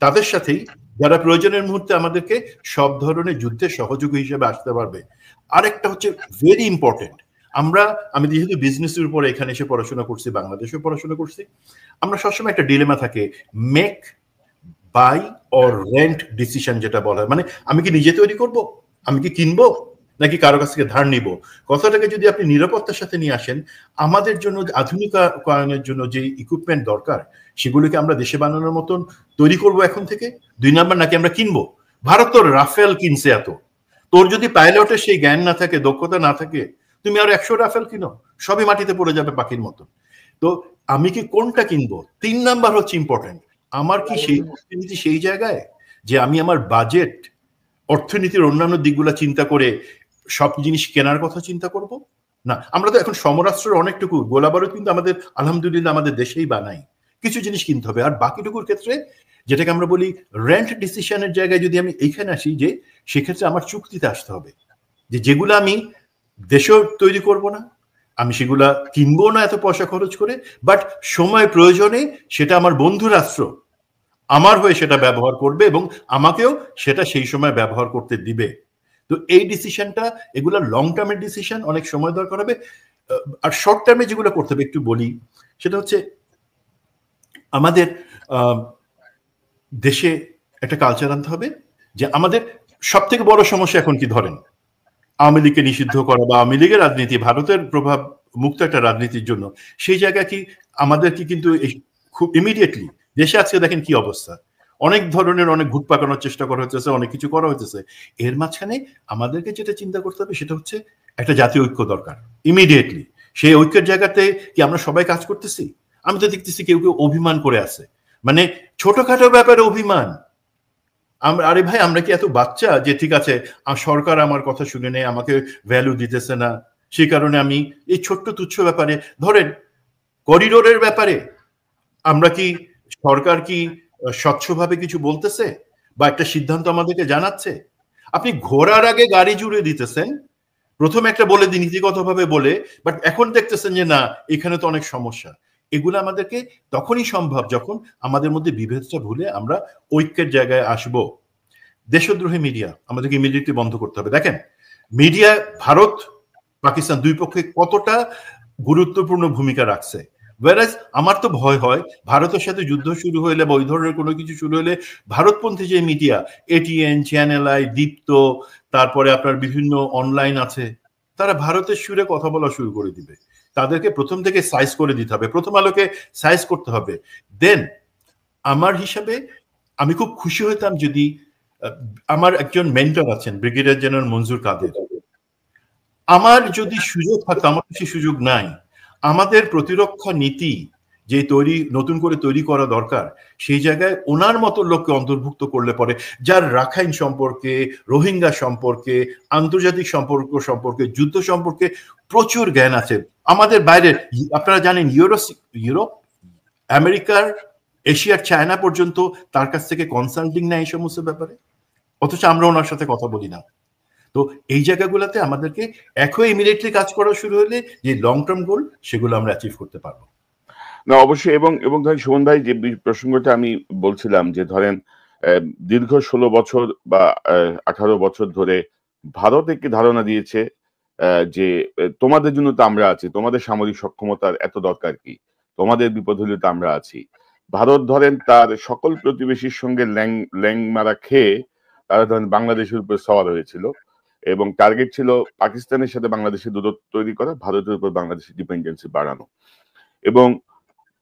তাদের সাথেই যারা প্রয়োজনের মুহূর্তে আমাদেরকে সব ধরনের যুদ্ধে সহযোগী হিসেবে আসতে পারবে। আরেকটা হচ্ছে ভেরি ইম্পর্টেন্ট, আমি যেহেতু বিজনেসের উপরে এখানে এসে পড়াশোনা করছি, বাংলাদেশেও পড়াশোনা করছি, আমরা সবসময় একটা ডিলেমা থাকে, make buy or rent decision যেটা বলা হয়, মানে আমি কি নিজে তৈরি করব, আমি কি কিনবো নাকি কারো কাছ থেকে ধার নিব। কথাটাকে যদি আপনি নিরাপত্তার সাথে নিয়ে আসেন, আমাদের জন্য আধুনিকায়নের জন্য যে ইকুইপমেন্ট দরকার সেগুলোকে আমরা দেশে বানানোর মতন তৈরি করব এখন থেকে। 2 নাম্বার, নাকি আমরা কিনবো। ভারত তো রাফেল কিনছে এত, তোর যদি পাইলটের সেই জ্ঞান না থাকে, দক্ষতা না থাকে, তুমি আর 100 রাফেল কিনো, সবই মাটিতে পড়ে যাবে পাখির মতো। তো আমি কি কোনটা কিনবো। 3 নাম্বার হচ্ছে ইম্পর্টেন্ট, আমার কি সেই অর্থনীতি সেই জায়গায় যে আমি আমার বাজেট, অর্থনীতির অন্যান্য দিকগুলো চিন্তা করে সব জিনিস কেনার কথা চিন্তা করব না। আমরা তো এখন সমরাস্ত্রের অনেকটুকু গোলাবারুদ কিন্তু আমাদের আলহামদুলিল্লাহ আমাদের দেশেই বানাই, কিছু জিনিস কিনতে হবে। আর বাকিটুকুর ক্ষেত্রে যেটাকে আমরা বলি রেন্ট ডিসিশনের জায়গায় যদি আমি এইখানে আসি, যে সেক্ষেত্রে আমার চুক্তিতে আসতে হবে যে যেগুলো আমি দেশেও তৈরি করব না, আমি সেগুলা কিনবো না এত পয়সা খরচ করে, বাট সময় প্রয়োজনে সেটা আমার বন্ধু রাষ্ট্র আমার হয়ে সেটা ব্যবহার করবে এবং আমাকেও সেটা সেই সময় ব্যবহার করতে দিবে। তো এই ডিসিশনটা, এগুলো লং টার্মের ডিসিশন, অনেক সময় দরকার হবে। আর শর্ট টার্মে যেগুলো করতে হবে একটু বলি, সেটা হচ্ছে আমাদের দেশে একটা কালচার আনতে হবে যে আমাদের সব থেকে বড় সমস্যা এখন কি, ধরেন আওয়ামী লীগকে নিষিদ্ধ করা বা আওয়ামী লীগের রাজনীতি, ভারতের প্রভাব মুক্ত একটা রাজনীতির জন্য, সেই জায়গায় কি আমাদের কি কিন্তু খুব ইমিডিয়েটলি দেশে আজকে দেখেন কি অবস্থা, অনেক ধরনের অনেক ঘুট পাকানোর চেষ্টা করা হচ্ছে, অনেক কিছু করা হচ্ছে। এর মাঝখানে আমাদেরকে যেটা চিন্তা করতে হবে সেটা হচ্ছে একটা জাতীয় ঐক্য দরকার ইমিডিয়েটলি। সেই ঐক্যের জায়গাতে কি আমরা সবাই কাজ করতেছি? আমি তো দেখতেছি কেউ কেউ অভিমান করে আছে, মানে ছোটখাটো ব্যাপারে অভিমান। আরে ভাই, আমরা কি এত বাচ্চা যে ঠিক আছে সরকার আমার কথা শুনে নেই, আমাকে ভ্যালু দিতেছে না, সেই কারণে আমি এই ছোট্ট তুচ্ছ ব্যাপারে, ধরেন করিডোরের ব্যাপারে আমরা কি, সরকার কি স্বচ্ছভাবে কিছু বলতেছে বা একটা সিদ্ধান্ত আমাদেরকে জানাচ্ছে? আপনি ঘোরার আগে গাড়ি জুড়ে দিতেছেন, প্রথমে একটা বলে দিন নীতিগতভাবে বলে, বাট এখন দেখতেছেন যে না, এখানে তো অনেক সমস্যা। এগুলো আমাদেরকে তখনই সম্ভব যখন আমাদের মধ্যে বিভেদটা ভুলে আমরা ঐক্যের জায়গায় আসব। দেশদ্রোহী মিডিয়া আমাদেরকে ইমিডিয়েটলি বন্ধ করতে হবে। দেখেন মিডিয়া ভারত পাকিস্তান দুই পক্ষে কতটা গুরুত্বপূর্ণ ভূমিকা রাখছে। ওয়ারাজ আমার তো ভয় হয় ভারতের সাথে যুদ্ধ শুরু হইলে বা ওই ধরনের কোনো কিছু শুরু হলে ভারতপন্থী যে মিডিয়া, এটিএন, চ্যানেল আই, দীপ্ত, তারপরে আপনার বিভিন্ন অনলাইন আছে, তারা ভারতের সুরে কথা বলা শুরু করে দিবে। তাদেরকে প্রথম থেকে সাইজ করে দিতে হবে, প্রথম আলোকে সাইজ করতে হবে। দেন আমার হিসাবে আমি খুব খুশি হইতাম যদি আমার একজন মেন্টর আছেন ব্রিগেডিয়ার জেনারেল মনজুর কাদের, আমার যদি সুযোগ থাকতো, আমার কিছু সুযোগ নাই, আমাদের প্রতিরক্ষা নীতি যে নতুন করে তৈরি করা দরকার, সেই জায়গায় ওনার মতো লোককে অন্তর্ভুক্ত করলে পরে, যার রাখাইন সম্পর্কে, রোহিঙ্গা সম্পর্কে, আন্তর্জাতিক সম্পর্ক সম্পর্কে, যুদ্ধ সম্পর্কে প্রচুর জ্ঞান আছে। আমাদের বাইরে আপনারা জানেন ইউরোপ, আমেরিকার, এশিয়ার, চায়না পর্যন্ত তার কাছ থেকে কনসাল্টিং নেয় এই সমস্ত ব্যাপারে, অথচ আমরা ওনার সাথে কথা বলি না। তো এই জায়গাগুলোতে আমাদেরকে একই ইমিডিয়েটলি কাজ করা শুরু হলে যে লং টার্ম গোল সেগুলো আমরা অ্যাচিভ করতে পারবো। না অবশ্যই। এবং ধরেন সুমন ভাই যে প্রসঙ্গটা আমি বলছিলাম যে ধরেন দীর্ঘ 16 বছর বা 18 বছর ধরে ভারত একটি ধারণা দিয়েছে যে তোমাদের জন্য তো আমরা আছি, তোমাদের সামরিক সক্ষমতার এত দরকার কি, তোমাদের বিপদ হলে তো আমরা আছি। ভারত ধরেন তার সকল প্রতিবেশীর সঙ্গে ল্যাং মারা খেয়ে তারা ধরেন বাংলাদেশের উপর সওয়ার হয়েছিল এবং টার্গেট ছিল পাকিস্তানের সাথে বাংলাদেশের দূরত্ব তৈরি করা, ভারতের উপর বাংলাদেশের ডিপেন্ডেন্সি বাড়ানো। এবং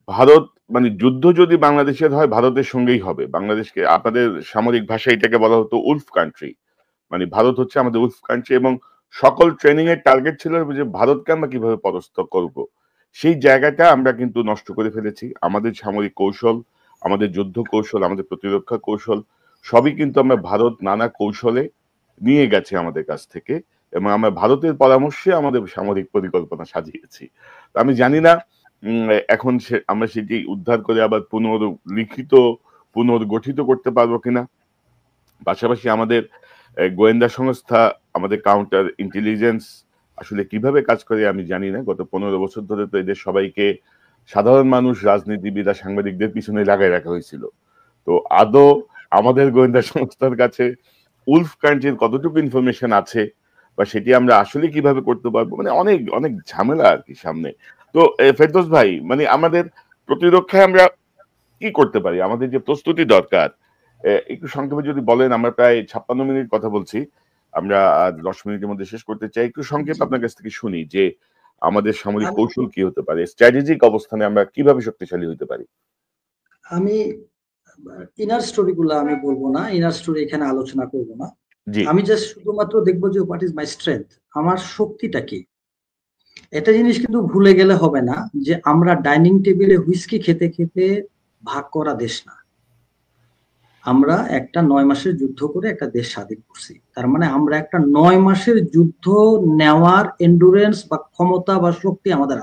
ভারত মানে যুদ্ধ যদি বাংলাদেশের হয় ভারতের সঙ্গেই হবে। বাংলাদেশকে আপনাদের সামরিক ভাষায় এটাকে বলা হতো উলফ কান্ট্রি, মানে ভারত হচ্ছে আমাদের উলফ কান্ট্রি। এবং সকল ট্রেনিং এর টার্গেট ছিল যে ভারতকে আমরা কিভাবে পরাস্ত করব। সেই জায়গাটা আমরা কিন্তু নষ্ট করে ফেলেছি। আমাদের সামরিক কৌশল, আমাদের যুদ্ধ কৌশল, আমাদের প্রতিরক্ষা কৌশল সবই কিন্তু আমরা ভারত নানা কৌশলে নিয়ে গেছে আমাদের কাছ থেকে, এবং আমরা ভারতের পরামর্শে আমাদের সামরিক পরিকল্পনা সাজিয়েছি। তো আমি জানি না এখন আমরা সেটি উদ্ধার করে আবার পুনর্গঠিত করতে পারবো কিনা। পাশাপাশি আমাদের গোয়েন্দা সংস্থা, আমাদের কাউন্টার ইন্টেলিজেন্স আসলে কিভাবে কাজ করে আমি জানি না। গত 15 বছর ধরে তো এদের সবাইকে সাধারণ মানুষ, রাজনীতিবিদ আর সাংবাদিকদের পিছনে লাগাই রাখা হয়েছিল। তো আদৌ আমাদের গোয়েন্দা সংস্থার কাছে উলফ কান্ট্রির কতটুকু ইনফরমেশন আছে, বা সেটি আমরা আসলে কিভাবে করতে পারবো, মানে অনেক অনেক ঝামেলা আর কি সামনে। তো ফেরদৌস ভাই, মানে আমাদের প্রতিরক্ষায় আমরা কি করতে পারি, আমাদের যে প্রস্তুতি দরকার, একটু সংক্ষেপে যদি বলেন। আমরা প্রায় 56 মিনিট কথা বলছি, আমরা 10 মিনিটের মধ্যে শেষ করতে চাই। একটু সংক্ষেপ আপনার কাছ থেকে শুনি যে আমাদের সামরিক কৌশল কি হতে পারে, স্ট্র্যাটেজিক অবস্থানে আমরা কিভাবে শক্তিশালী হতে পারি। আমি ইনার স্টোরি গুলো আমি বলবো না, ইনার স্টোরি এখানে আলোচনা করব না। জি, আমি জাস্ট শুধুমাত্র দেখবো যে হোয়াট ইজ মাই স্ট্রেংথ, আমার শক্তিটা কি। একটা জিনিস কিন্তু ভুলে গেলে হবে না যে আমরা ডাইনিং টেবিলে হুইস্কি খেতে খেতে ভাগ করা দেশ না। আমরা একটা 9 মাসের যুদ্ধ করে একটা দেশ স্বাধীন করছি। তার মানে আমরা একটা 9 মাসের যুদ্ধ নেওয়ার এন্ডুরেন্স বা ক্ষমতা বা শক্তি আমাদের